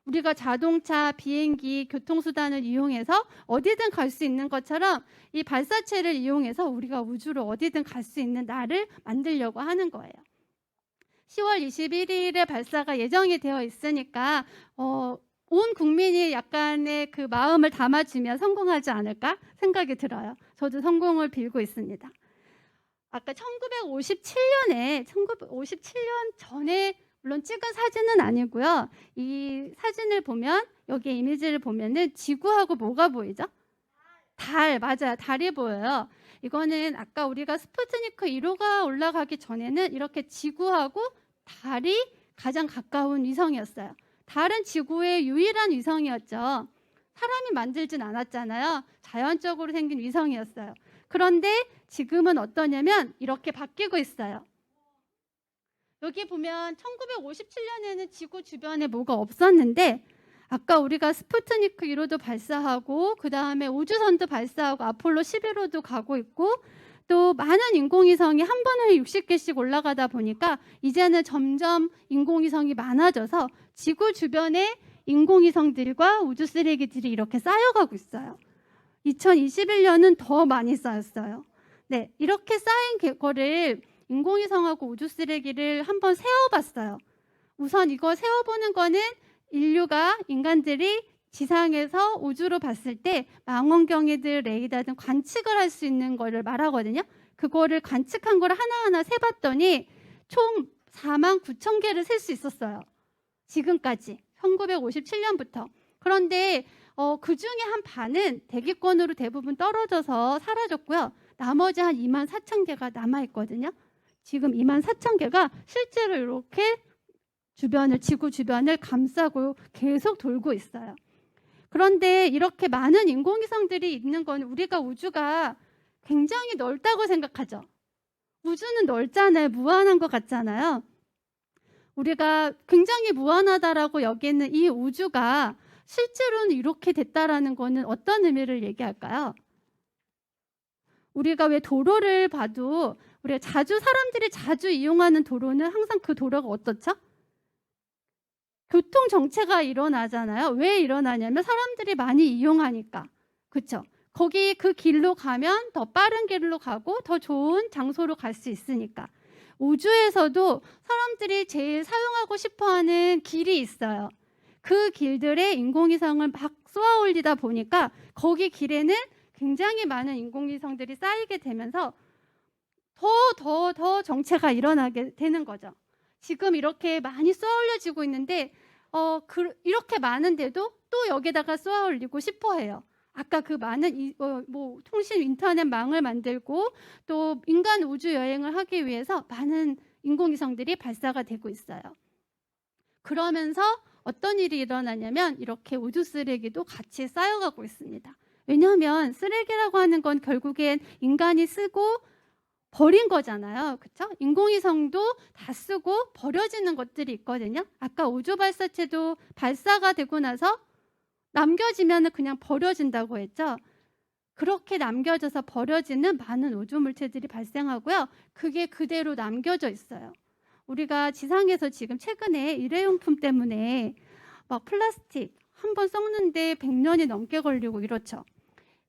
우리가 자동차, 비행기, 교통수단을 이용해서 어디든 갈 수 있는 것처럼 이 발사체를 이용해서 우리가 우주로 어디든 갈 수 있는 날을 만들려고 하는 거예요. 10월 21일에 발사가 예정이 되어 있으니까 온 국민이 약간의 그 마음을 담아주면 성공하지 않을까 생각이 들어요. 저도 성공을 빌고 있습니다. 아까 1957년 전에 물론 찍은 사진은 아니고요. 이 사진을 보면 여기 이미지를 보면은 지구하고 뭐가 보이죠? 달, 맞아요. 달이 보여요. 이거는 아까 우리가 스푸트니크 1호가 올라가기 전에는 이렇게 지구하고 달이 가장 가까운 위성이었어요. 달은 지구의 유일한 위성이었죠. 사람이 만들진 않았잖아요. 자연적으로 생긴 위성이었어요. 그런데 지금은 어떠냐면 이렇게 바뀌고 있어요. 여기 보면 1957년에는 지구 주변에 뭐가 없었는데 아까 우리가 스푸트니크 1호도 발사하고 그 다음에 우주선도 발사하고 아폴로 11호도 가고 있고 또 많은 인공위성이 한 번에 60개씩 올라가다 보니까 이제는 점점 인공위성이 많아져서 지구 주변에 인공위성들과 우주 쓰레기들이 이렇게 쌓여가고 있어요. 2021년은 더 많이 쌓였어요. 네, 이렇게 쌓인 거를 인공위성하고 우주 쓰레기를 한번 세어봤어요. 우선 이거 세어보는 거는 인간들이 지상에서 우주로 봤을 때 망원경이든 레이더 등 관측을 할 수 있는 거를 말하거든요. 그거를 관측한 걸 하나하나 세봤더니 총 49,000개를 셀 수 있었어요. 지금까지 1957년부터. 그런데 그 중에 한 반은 대기권으로 대부분 떨어져서 사라졌고요. 나머지 한 24,000개가 남아있거든요. 지금 24,000개가 실제로 이렇게 지구 주변을 감싸고 계속 돌고 있어요. 그런데 이렇게 많은 인공위성들이 있는 건 우리가 우주가 굉장히 넓다고 생각하죠. 우주는 넓잖아요. 무한한 것 같잖아요. 우리가 굉장히 무한하다라고 여기는 이 우주가 실제로는 이렇게 됐다라는 거는 어떤 의미를 얘기할까요? 우리가 왜 도로를 봐도 우리가 사람들이 자주 이용하는 도로는 항상 그 도로가 어떻죠? 교통 정체가 일어나잖아요. 왜 일어나냐면 사람들이 많이 이용하니까. 그렇죠? 거기 그 길로 가면 더 빠른 길로 가고 더 좋은 장소로 갈 수 있으니까. 우주에서도 사람들이 제일 사용하고 싶어하는 길이 있어요. 그 길들에 인공위성을 막 쏘아 올리다 보니까 거기 길에는 굉장히 많은 인공위성들이 쌓이게 되면서 더 정체가 일어나게 되는 거죠. 지금 이렇게 많이 쏘아 올려지고 있는데 이렇게 많은데도 또 여기다가 쏘아 올리고 싶어 해요. 아까 그 많은 통신 인터넷망을 만들고 또 인간 우주 여행을 하기 위해서 많은 인공위성들이 발사가 되고 있어요. 그러면서 어떤 일이 일어나냐면 이렇게 우주 쓰레기도 같이 쌓여가고 있습니다. 왜냐하면 쓰레기라고 하는 건 결국엔 인간이 쓰고 버린 거잖아요. 그렇죠? 인공위성도 다 쓰고 버려지는 것들이 있거든요. 아까 우주 발사체도 발사가 되고 나서 남겨지면 그냥 버려진다고 했죠. 그렇게 남겨져서 버려지는 많은 우주 물체들이 발생하고요. 그게 그대로 남겨져 있어요. 우리가 지상에서 지금 최근에 일회용품 때문에 막 플라스틱 한 번 썩는데 100년이 넘게 걸리고 이렇죠.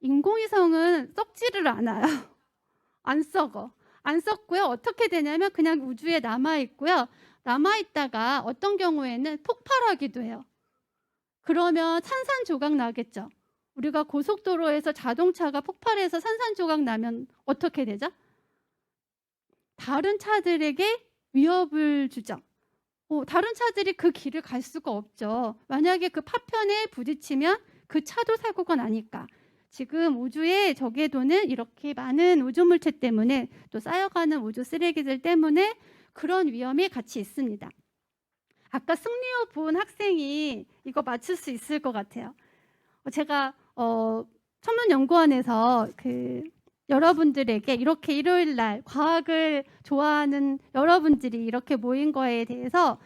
인공위성은 썩지를 않아요. 안 썩어. 안 썩고요. 어떻게 되냐면 그냥 우주에 남아있고요. 남아있다가 어떤 경우에는 폭발하기도 해요. 그러면 산산조각 나겠죠. 우리가 고속도로에서 자동차가 폭발해서 산산조각 나면 어떻게 되죠? 다른 차들에게 위협을 주죠. 다른 차들이 그 길을 갈 수가 없죠. 만약에 그 파편에 부딪히면 그 차도 사고가 나니까. 지금 우주의 적해도는 이렇게 많은 우주물체 때문에 또 쌓여가는 우주 쓰레기들 때문에 그런 위험이 같이 있습니다. 아까 승리호 본 학생이 이거 맞출 수 있을 것 같아요. 제가 천문연구원에서 여러분들에게 이렇게 일요일 날 과학을 좋아하는 여러분들이 이렇게 모인 거에 대해서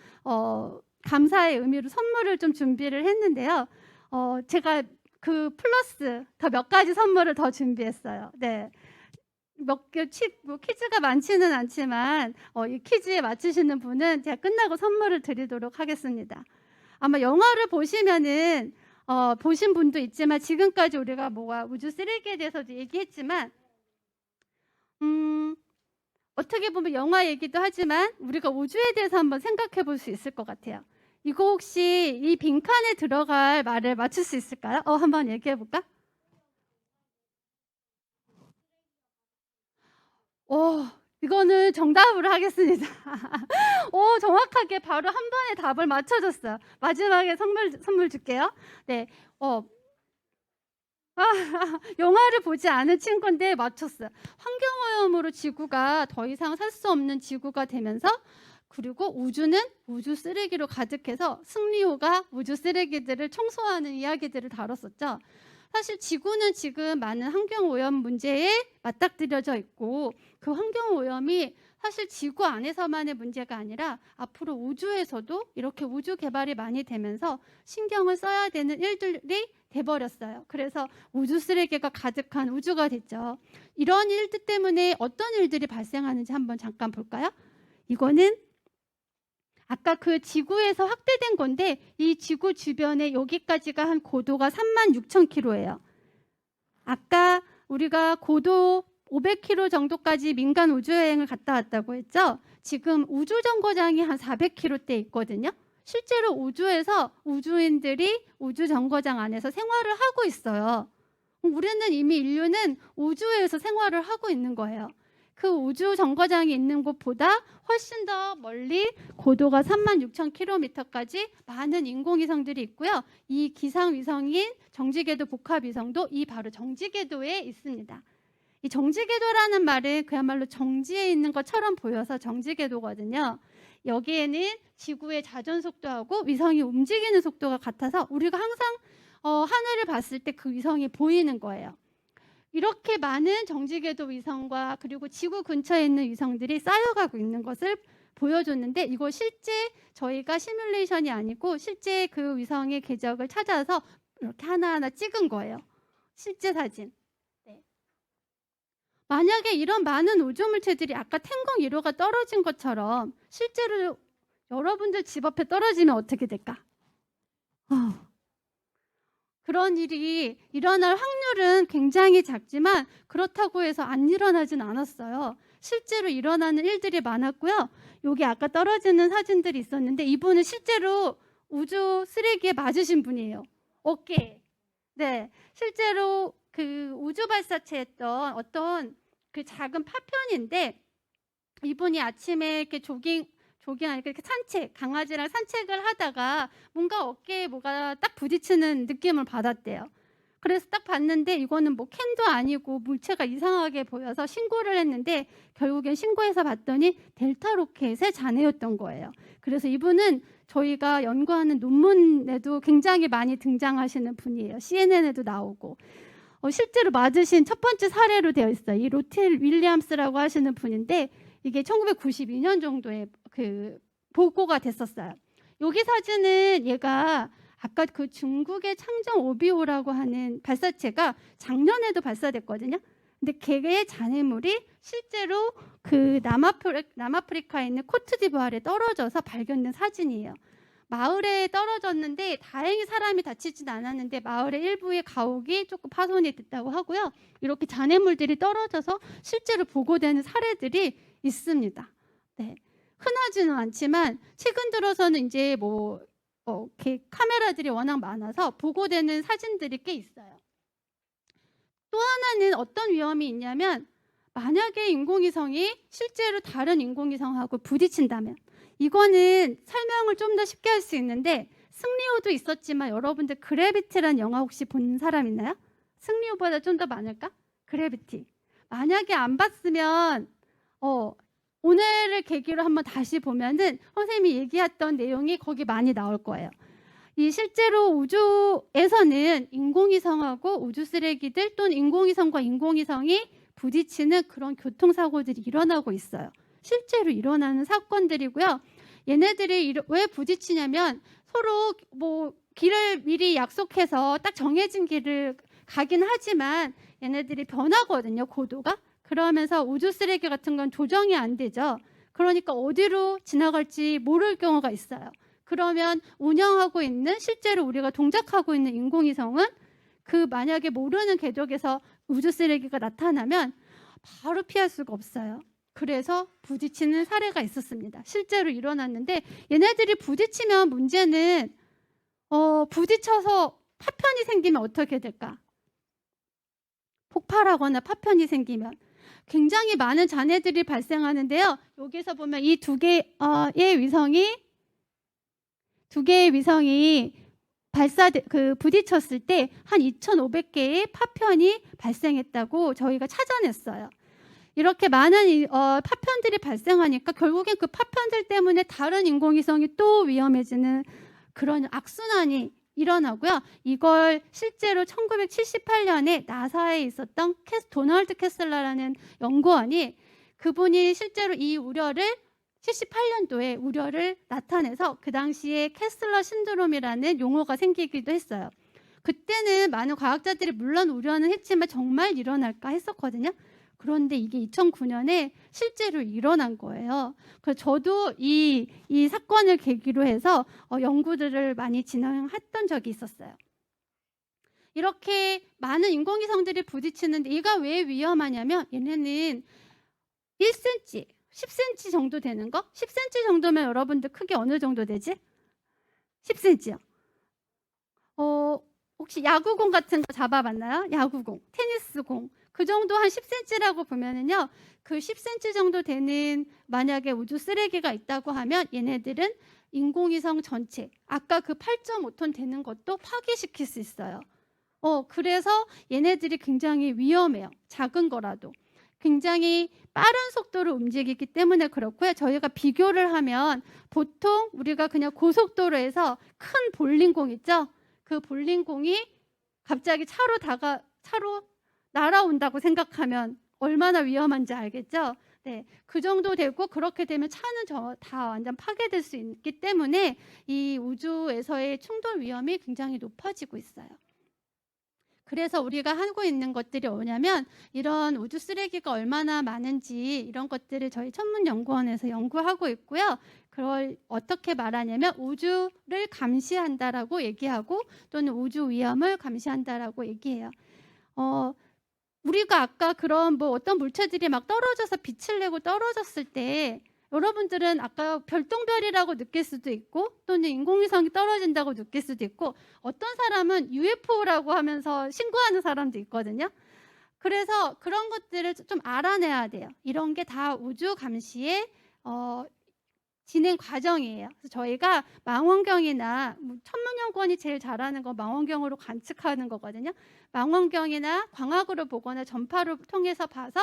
감사의 의미로 선물을 좀 준비를 했는데요. 제가 그 플러스 더 몇 가지 선물을 더 준비했어요. 네. 뭐 퀴즈가 많지는 않지만 이 퀴즈에 맞추시는 분은 제가 끝나고 선물을 드리도록 하겠습니다. 아마 영화를 보시면은 보신 분도 있지만 지금까지 우리가 우주 쓰레기에 대해서도 얘기했지만 어떻게 보면 영화 얘기도 하지만 우리가 우주에 대해서 한번 생각해 볼 수 있을 것 같아요. 이거 혹시 이 빈칸에 들어갈 말을 맞출 수 있을까요? 한번 얘기해 볼까? 이거는 정답으로 하겠습니다. 정확하게 바로 한 번에 답을 맞춰줬어요. 마지막에 선물 줄게요. 네, 영화를 보지 않은 친구인데 맞췄어요. 환경오염으로 지구가 더 이상 살 수 없는 지구가 되면서 그리고 우주는 우주 쓰레기로 가득해서 승리호가 우주 쓰레기들을 청소하는 이야기들을 다뤘었죠. 사실 지구는 지금 많은 환경오염 문제에 맞닥뜨려져 있고 그 환경오염이 사실 지구 안에서만의 문제가 아니라 앞으로 우주에서도 이렇게 우주 개발이 많이 되면서 신경을 써야 되는 일들이 돼버렸어요. 그래서 우주 쓰레기가 가득한 우주가 됐죠. 이런 일들 때문에 어떤 일들이 발생하는지 한번 잠깐 볼까요? 이거는 아까 그 지구에서 확대된 건데 이 지구 주변에 여기까지가 한 고도가 36,000km예요. 아까 우리가 고도 500km 정도까지 민간 우주여행을 갔다 왔다고 했죠. 지금 우주정거장이 한 400km대 있거든요. 실제로 우주에서 우주인들이 우주정거장 안에서 생활을 하고 있어요. 우리는 이미 인류는 우주에서 생활을 하고 있는 거예요. 그 우주 정거장이 있는 곳보다 훨씬 더 멀리 고도가 36,000km까지 많은 인공위성들이 있고요. 이 기상위성인 정지궤도 복합위성도 이 바로 정지궤도에 있습니다. 이 정지궤도라는 말은 그야말로 정지에 있는 것처럼 보여서 정지궤도거든요. 여기에는 지구의 자전 속도하고 위성이 움직이는 속도가 같아서 우리가 항상 하늘을 봤을 때 그 위성이 보이는 거예요. 이렇게 많은 정지궤도 위성과 그리고 지구 근처에 있는 위성들이 쌓여가고 있는 것을 보여줬는데 이거 실제 저희가 시뮬레이션이 아니고 실제 그 위성의 궤적을 찾아서 이렇게 하나하나 찍은 거예요. 실제 사진. 네. 만약에 이런 많은 우주물체들이 아까 태공 1호가 떨어진 것처럼 실제로 여러분들 집 앞에 떨어지면 어떻게 될까? 그런 일이 일어날 확률은 굉장히 작지만 그렇다고 해서 안 일어나진 않았어요. 실제로 일어나는 일들이 많았고요. 여기 아까 떨어지는 사진들이 있었는데 이분은 실제로 우주 쓰레기에 맞으신 분이에요. 어깨에. 네, 실제로 그 우주 발사체 했던 어떤 그 작은 파편인데 이분이 아침에 이렇게 조깅 아니고 이렇게 강아지랑 산책을 하다가 뭔가 어깨에 뭐가 딱 부딪히는 느낌을 받았대요. 그래서 딱 봤는데 이거는 뭐 캔도 아니고 물체가 이상하게 보여서 신고를 했는데 결국엔 신고해서 봤더니 델타 로켓의 잔해였던 거예요. 그래서 이분은 저희가 연구하는 논문에도 굉장히 많이 등장하시는 분이에요. CNN에도 나오고. 실제로 맞으신 첫 번째 사례로 되어 있어요. 이 로텔 윌리엄스라고 하시는 분인데 이게 1992년 정도에 그 보고가 됐었어요. 여기 사진은 얘가 아까 그 중국의 창정 5비호라고 하는 발사체가 작년에도 발사됐거든요. 근데 걔의 잔해물이 실제로 그 남아프리카에 있는 코트디부아르에 떨어져서 발견된 사진이에요. 마을에 떨어졌는데 다행히 사람이 다치진 않았는데 마을의 일부의 가옥이 조금 파손이 됐다고 하고요. 이렇게 잔해물들이 떨어져서 실제로 보고되는 사례들이 있습니다. 네. 흔하지는 않지만 최근 들어서는 이제 이렇게 카메라들이 워낙 많아서 보고되는 사진들이 꽤 있어요. 또 하나는 어떤 위험이 있냐면 만약에 인공위성이 실제로 다른 인공위성하고 부딪힌다면 이거는 설명을 좀 더 쉽게 할 수 있는데 승리호도 있었지만 여러분들 그래비티라는 영화 혹시 본 사람 있나요? 승리호보다 좀 더 많을까? 그래비티. 만약에 안 봤으면 오늘을 계기로 한번 다시 보면은 선생님이 얘기했던 내용이 거기 많이 나올 거예요. 이 실제로 우주에서는 인공위성하고 우주 쓰레기들 또는 인공위성과 인공위성이 부딪히는 그런 교통사고들이 일어나고 있어요. 실제로 일어나는 사건들이고요. 얘네들이 왜 부딪히냐면 서로 길을 미리 약속해서 딱 정해진 길을 가긴 하지만 얘네들이 변하거든요, 고도가. 그러면서 우주 쓰레기 같은 건 조정이 안 되죠. 그러니까 어디로 지나갈지 모를 경우가 있어요. 그러면 운영하고 있는, 실제로 우리가 동작하고 있는 인공위성은 그 만약에 모르는 궤적에서 우주 쓰레기가 나타나면 바로 피할 수가 없어요. 그래서 부딪히는 사례가 있었습니다. 실제로 일어났는데, 얘네들이 부딪히면 문제는 부딪혀서 파편이 생기면 어떻게 될까? 폭발하거나 파편이 생기면 굉장히 많은 잔해들이 발생하는데요. 여기서 보면 이 두 개의 위성이 부딪혔을 때 한 2,500개의 파편이 발생했다고 저희가 찾아냈어요. 이렇게 많은 파편들이 발생하니까 결국엔 그 파편들 때문에 다른 인공위성이 또 위험해지는 그런 악순환이 일어나고요. 이걸 실제로 1978년에 나사에 있었던 도널드 캐슬러라는 연구원이, 그분이 실제로 이 우려를 78년도에 우려를 나타내서 그 당시에 캐슬러 신드롬이라는 용어가 생기기도 했어요. 그때는 많은 과학자들이 물론 우려는 했지만 정말 일어날까 했었거든요. 그런데 이게 2009년에 실제로 일어난 거예요. 그래서 저도 이 사건을 계기로 해서 연구들을 많이 진행했던 적이 있었어요. 이렇게 많은 인공위성들이 부딪히는데 얘가 왜 위험하냐면, 얘네는 1cm, 10cm 정도 되는 거? 10cm 정도면 여러분들 크기 어느 정도 되지? 10cm요. 혹시 야구공 같은 거 잡아봤나요? 야구공, 테니스공. 그 정도 한 10cm라고 보면은요, 그 10cm 정도 되는 만약에 우주 쓰레기가 있다고 하면 얘네들은 인공위성 전체, 아까 그 8.5톤 되는 것도 파괴시킬 수 있어요. 그래서 얘네들이 굉장히 위험해요. 작은 거라도. 굉장히 빠른 속도로 움직이기 때문에 그렇고요. 저희가 비교를 하면 보통 우리가 그냥 고속도로에서 큰 볼링공 있죠? 그 볼링공이 갑자기 차로 날아온다고 생각하면 얼마나 위험한지 알겠죠? 네, 그 정도 되고, 그렇게 되면 차는 다 완전 파괴될 수 있기 때문에 이 우주에서의 충돌 위험이 굉장히 높아지고 있어요. 그래서 우리가 하고 있는 것들이 뭐냐면, 이런 우주 쓰레기가 얼마나 많은지 이런 것들을 저희 천문연구원에서 연구하고 있고요. 그걸 어떻게 말하냐면 우주를 감시한다라고 얘기하고, 또는 우주 위험을 감시한다라고 얘기해요. 우리가 아까 그런 어떤 물체들이 막 떨어져서 빛을 내고 떨어졌을 때, 여러분들은 아까 별똥별이라고 느낄 수도 있고, 또는 인공위성이 떨어진다고 느낄 수도 있고, 어떤 사람은 UFO라고 하면서 신고하는 사람도 있거든요. 그래서 그런 것들을 좀 알아내야 돼요. 이런 게 다 우주 감시의 진행 과정이에요. 그래서 저희가 망원경이나 천문연구원이 제일 잘하는 건 망원경으로 관측하는 거거든요. 망원경이나 광학으로 보거나 전파를 통해서 봐서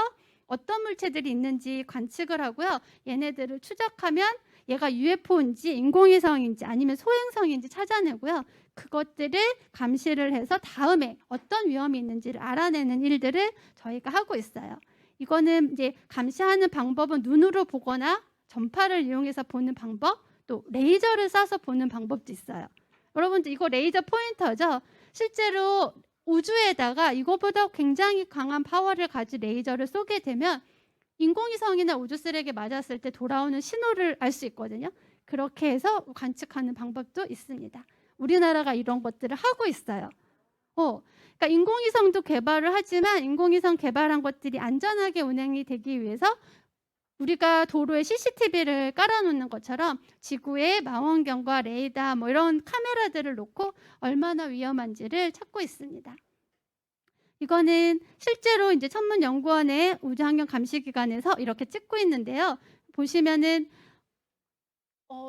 어떤 물체들이 있는지 관측을 하고요. 얘네들을 추적하면 얘가 UFO인지 인공위성인지 아니면 소행성인지 찾아내고요. 그것들을 감시를 해서 다음에 어떤 위험이 있는지를 알아내는 일들을 저희가 하고 있어요. 이거는 이제 감시하는 방법은 눈으로 보거나 전파를 이용해서 보는 방법, 또 레이저를 쏴서 보는 방법도 있어요. 여러분들 이거 레이저 포인터죠? 실제로 우주에다가 이거보다 굉장히 강한 파워를 가진 레이저를 쏘게 되면 인공위성이나 우주 쓰레기 맞았을 때 돌아오는 신호를 알 수 있거든요. 그렇게 해서 관측하는 방법도 있습니다. 우리나라가 이런 것들을 하고 있어요. 그러니까 인공위성도 개발을 하지만 인공위성 개발한 것들이 안전하게 운행이 되기 위해서 우리가 도로에 CCTV를 깔아놓는 것처럼 지구에 망원경과 레이더 이런 카메라들을 놓고 얼마나 위험한지를 찾고 있습니다. 이거는 실제로 이제 천문연구원의 우주환경감시기관에서 이렇게 찍고 있는데요. 보시면은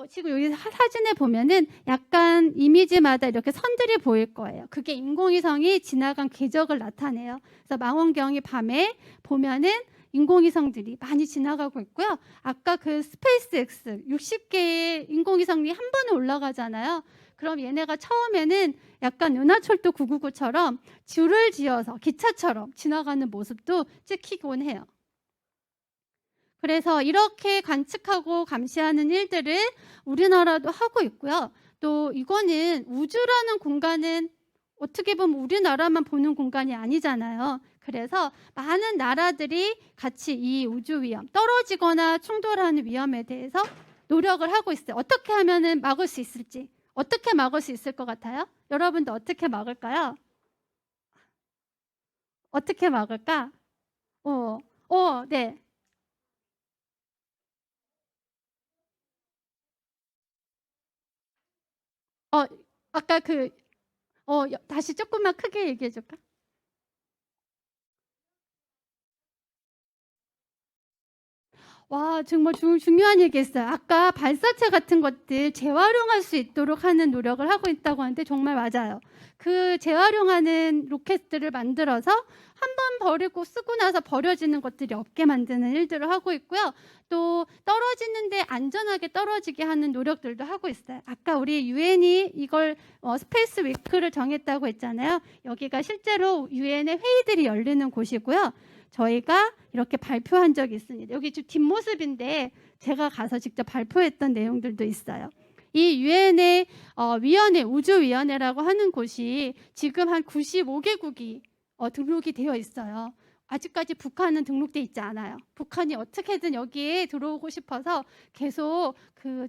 지금 여기 사진에 보면은 약간 이미지마다 이렇게 선들이 보일 거예요. 그게 인공위성이 지나간 궤적을 나타내요. 그래서 망원경이 밤에 보면은 인공위성들이 많이 지나가고 있고요. 아까 그 스페이스X 60개의 인공위성이 한 번에 올라가잖아요. 그럼 얘네가 처음에는 약간 은하철도 999처럼 줄을 지어서 기차처럼 지나가는 모습도 찍히곤 해요. 그래서 이렇게 관측하고 감시하는 일들을 우리나라도 하고 있고요. 또 이거는 우주라는 공간은 어떻게 보면 우리나라만 보는 공간이 아니잖아요. 그래서 많은 나라들이 같이 이 우주 위험, 떨어지거나 충돌하는 위험에 대해서 노력을 하고 있어요. 어떻게 하면은 막을 수 있을지, 어떻게 막을 수 있을 것 같아요? 여러분도 어떻게 막을까요? 어떻게 막을까? 네. 어, 아까 다시 조금만 크게 얘기해 줄까? 와, 정말 중요한 얘기했어요. 아까 발사체 같은 것들 재활용할 수 있도록 하는 노력을 하고 있다고 하는데 정말 맞아요. 그 재활용하는 로켓들을 만들어서 한 번 버리고 쓰고 나서 버려지는 것들이 없게 만드는 일들을 하고 있고요. 또 떨어지는데 안전하게 떨어지게 하는 노력들도 하고 있어요. 아까 우리 유엔이 이걸 스페이스 위크를 정했다고 했잖아요. 여기가 실제로 유엔의 회의들이 열리는 곳이고요. 저희가 이렇게 발표한 적이 있습니다. 여기 좀 뒷모습인데 제가 가서 직접 발표했던 내용들도 있어요. 이 유엔의 위원회, 우주위원회라고 하는 곳이 지금 한 95개국이 등록이 되어 있어요. 아직까지 북한은 등록돼 있지 않아요. 북한이 어떻게든 여기에 들어오고 싶어서 계속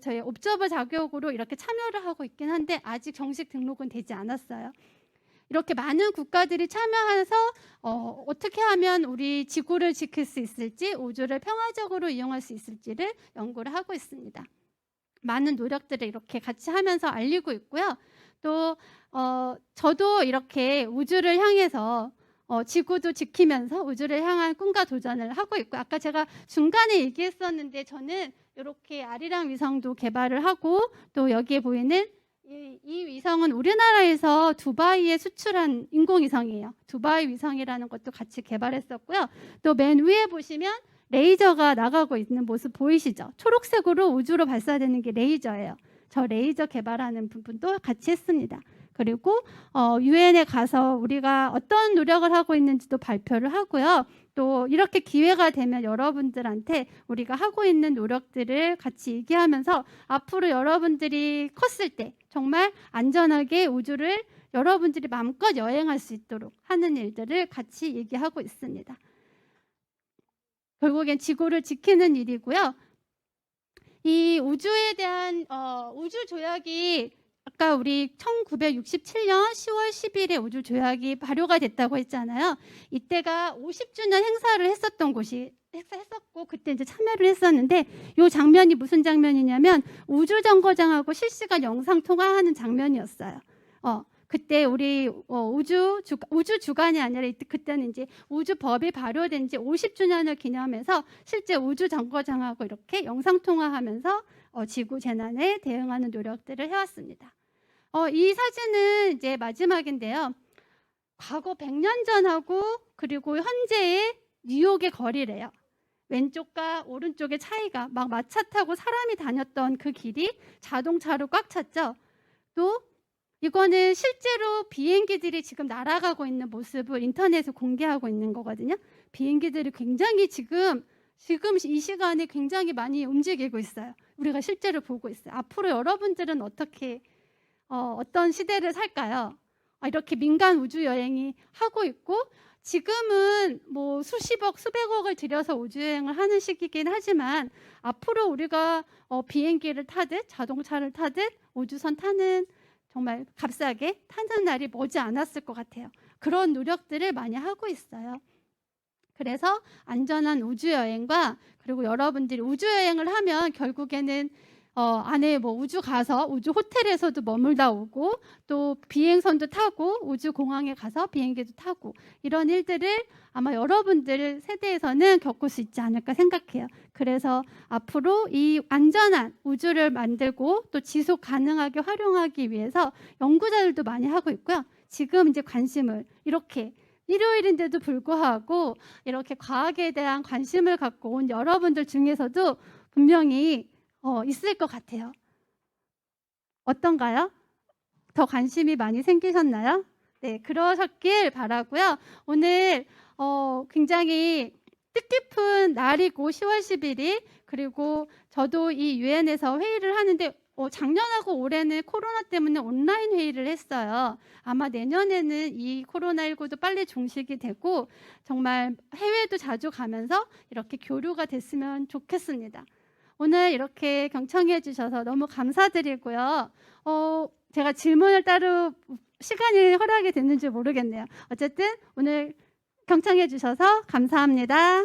저희 옵저버 자격으로 이렇게 참여를 하고 있긴 한데 아직 정식 등록은 되지 않았어요. 이렇게 많은 국가들이 참여해서 어떻게 하면 우리 지구를 지킬 수 있을지, 우주를 평화적으로 이용할 수 있을지를 연구를 하고 있습니다. 많은 노력들을 이렇게 같이 하면서 알리고 있고요. 또 저도 이렇게 우주를 향해서 지구도 지키면서 우주를 향한 꿈과 도전을 하고 있고, 아까 제가 중간에 얘기했었는데 저는 이렇게 아리랑 위성도 개발을 하고, 또 여기에 보이는 이 위성은 우리나라에서 두바이에 수출한 인공위성이에요. 두바이 위성이라는 것도 같이 개발했었고요. 또 맨 위에 보시면 레이저가 나가고 있는 모습 보이시죠? 초록색으로 우주로 발사되는 게 레이저예요. 저 레이저 개발하는 부분도 같이 했습니다. 그리고 유엔에 가서 우리가 어떤 노력을 하고 있는지도 발표를 하고요. 또 이렇게 기회가 되면 여러분들한테 우리가 하고 있는 노력들을 같이 얘기하면서 앞으로 여러분들이 컸을 때 정말 안전하게 우주를 여러분들이 마음껏 여행할 수 있도록 하는 일들을 같이 얘기하고 있습니다. 결국엔 지구를 지키는 일이고요. 이 우주에 대한 우주 조약이 아까 우리 1967년 10월 10일에 우주 조약이 발효가 됐다고 했잖아요. 이때가 50주년 행사를 했었던 곳이 했었고 그때 이제 참여를 했었는데 이 장면이 무슨 장면이냐면 우주 정거장하고 실시간 영상 통화하는 장면이었어요. 그때 우리 우주 주간이 아니라 그때는 이제 우주법이 발효된 지 50주년을 기념해서 실제 우주 정거장하고 이렇게 영상 통화하면서 지구 재난에 대응하는 노력들을 해왔습니다. 이 사진은 이제 마지막인데요. 과거 100년 전하고 그리고 현재의 뉴욕의 거리래요. 왼쪽과 오른쪽의 차이가 막 마차 타고 사람이 다녔던 그 길이 자동차로 꽉 찼죠. 또 이거는 실제로 비행기들이 지금 날아가고 있는 모습을 인터넷에 공개하고 있는 거거든요. 비행기들이 굉장히 지금 이 시간에 굉장히 많이 움직이고 있어요. 우리가 실제로 보고 있어요. 앞으로 여러분들은 어떤 시대를 살까요? 이렇게 민간 우주 여행이 하고 있고 지금은 뭐 수십억, 수백억을 들여서 우주 여행을 하는 시기긴 하지만 앞으로 우리가 비행기를 타듯 자동차를 타듯 우주선 타는 정말 값싸게 타는 날이 머지 않았을 것 같아요. 그런 노력들을 많이 하고 있어요. 그래서 안전한 우주 여행과 그리고 여러분들이 우주 여행을 하면 결국에는 안에 뭐 우주 가서 우주 호텔에서도 머물다 오고 또 비행선도 타고 우주 공항에 가서 비행기도 타고 이런 일들을 아마 여러분들 세대에서는 겪을 수 있지 않을까 생각해요. 그래서 앞으로 이 안전한 우주를 만들고 또 지속 가능하게 활용하기 위해서 연구자들도 많이 하고 있고요. 지금 이제 관심을 이렇게 일요일인데도 불구하고 이렇게 과학에 대한 관심을 갖고 온 여러분들 중에서도 분명히 있을 것 같아요. 어떤가요? 더 관심이 많이 생기셨나요? 네, 그러셨길 바라고요. 오늘 굉장히 뜻깊은 날이고 10월 10일이 그리고 저도 이 유엔에서 회의를 하는데 작년하고 올해는 코로나 때문에 온라인 회의를 했어요. 아마 내년에는 이 코로나19도 빨리 종식이 되고 정말 해외도 자주 가면서 이렇게 교류가 됐으면 좋겠습니다. 오늘 이렇게 경청해 주셔서 너무 감사드리고요. 제가 질문을 따로 시간이 허락이 됐는지 모르겠네요. 어쨌든 오늘 경청해 주셔서 감사합니다.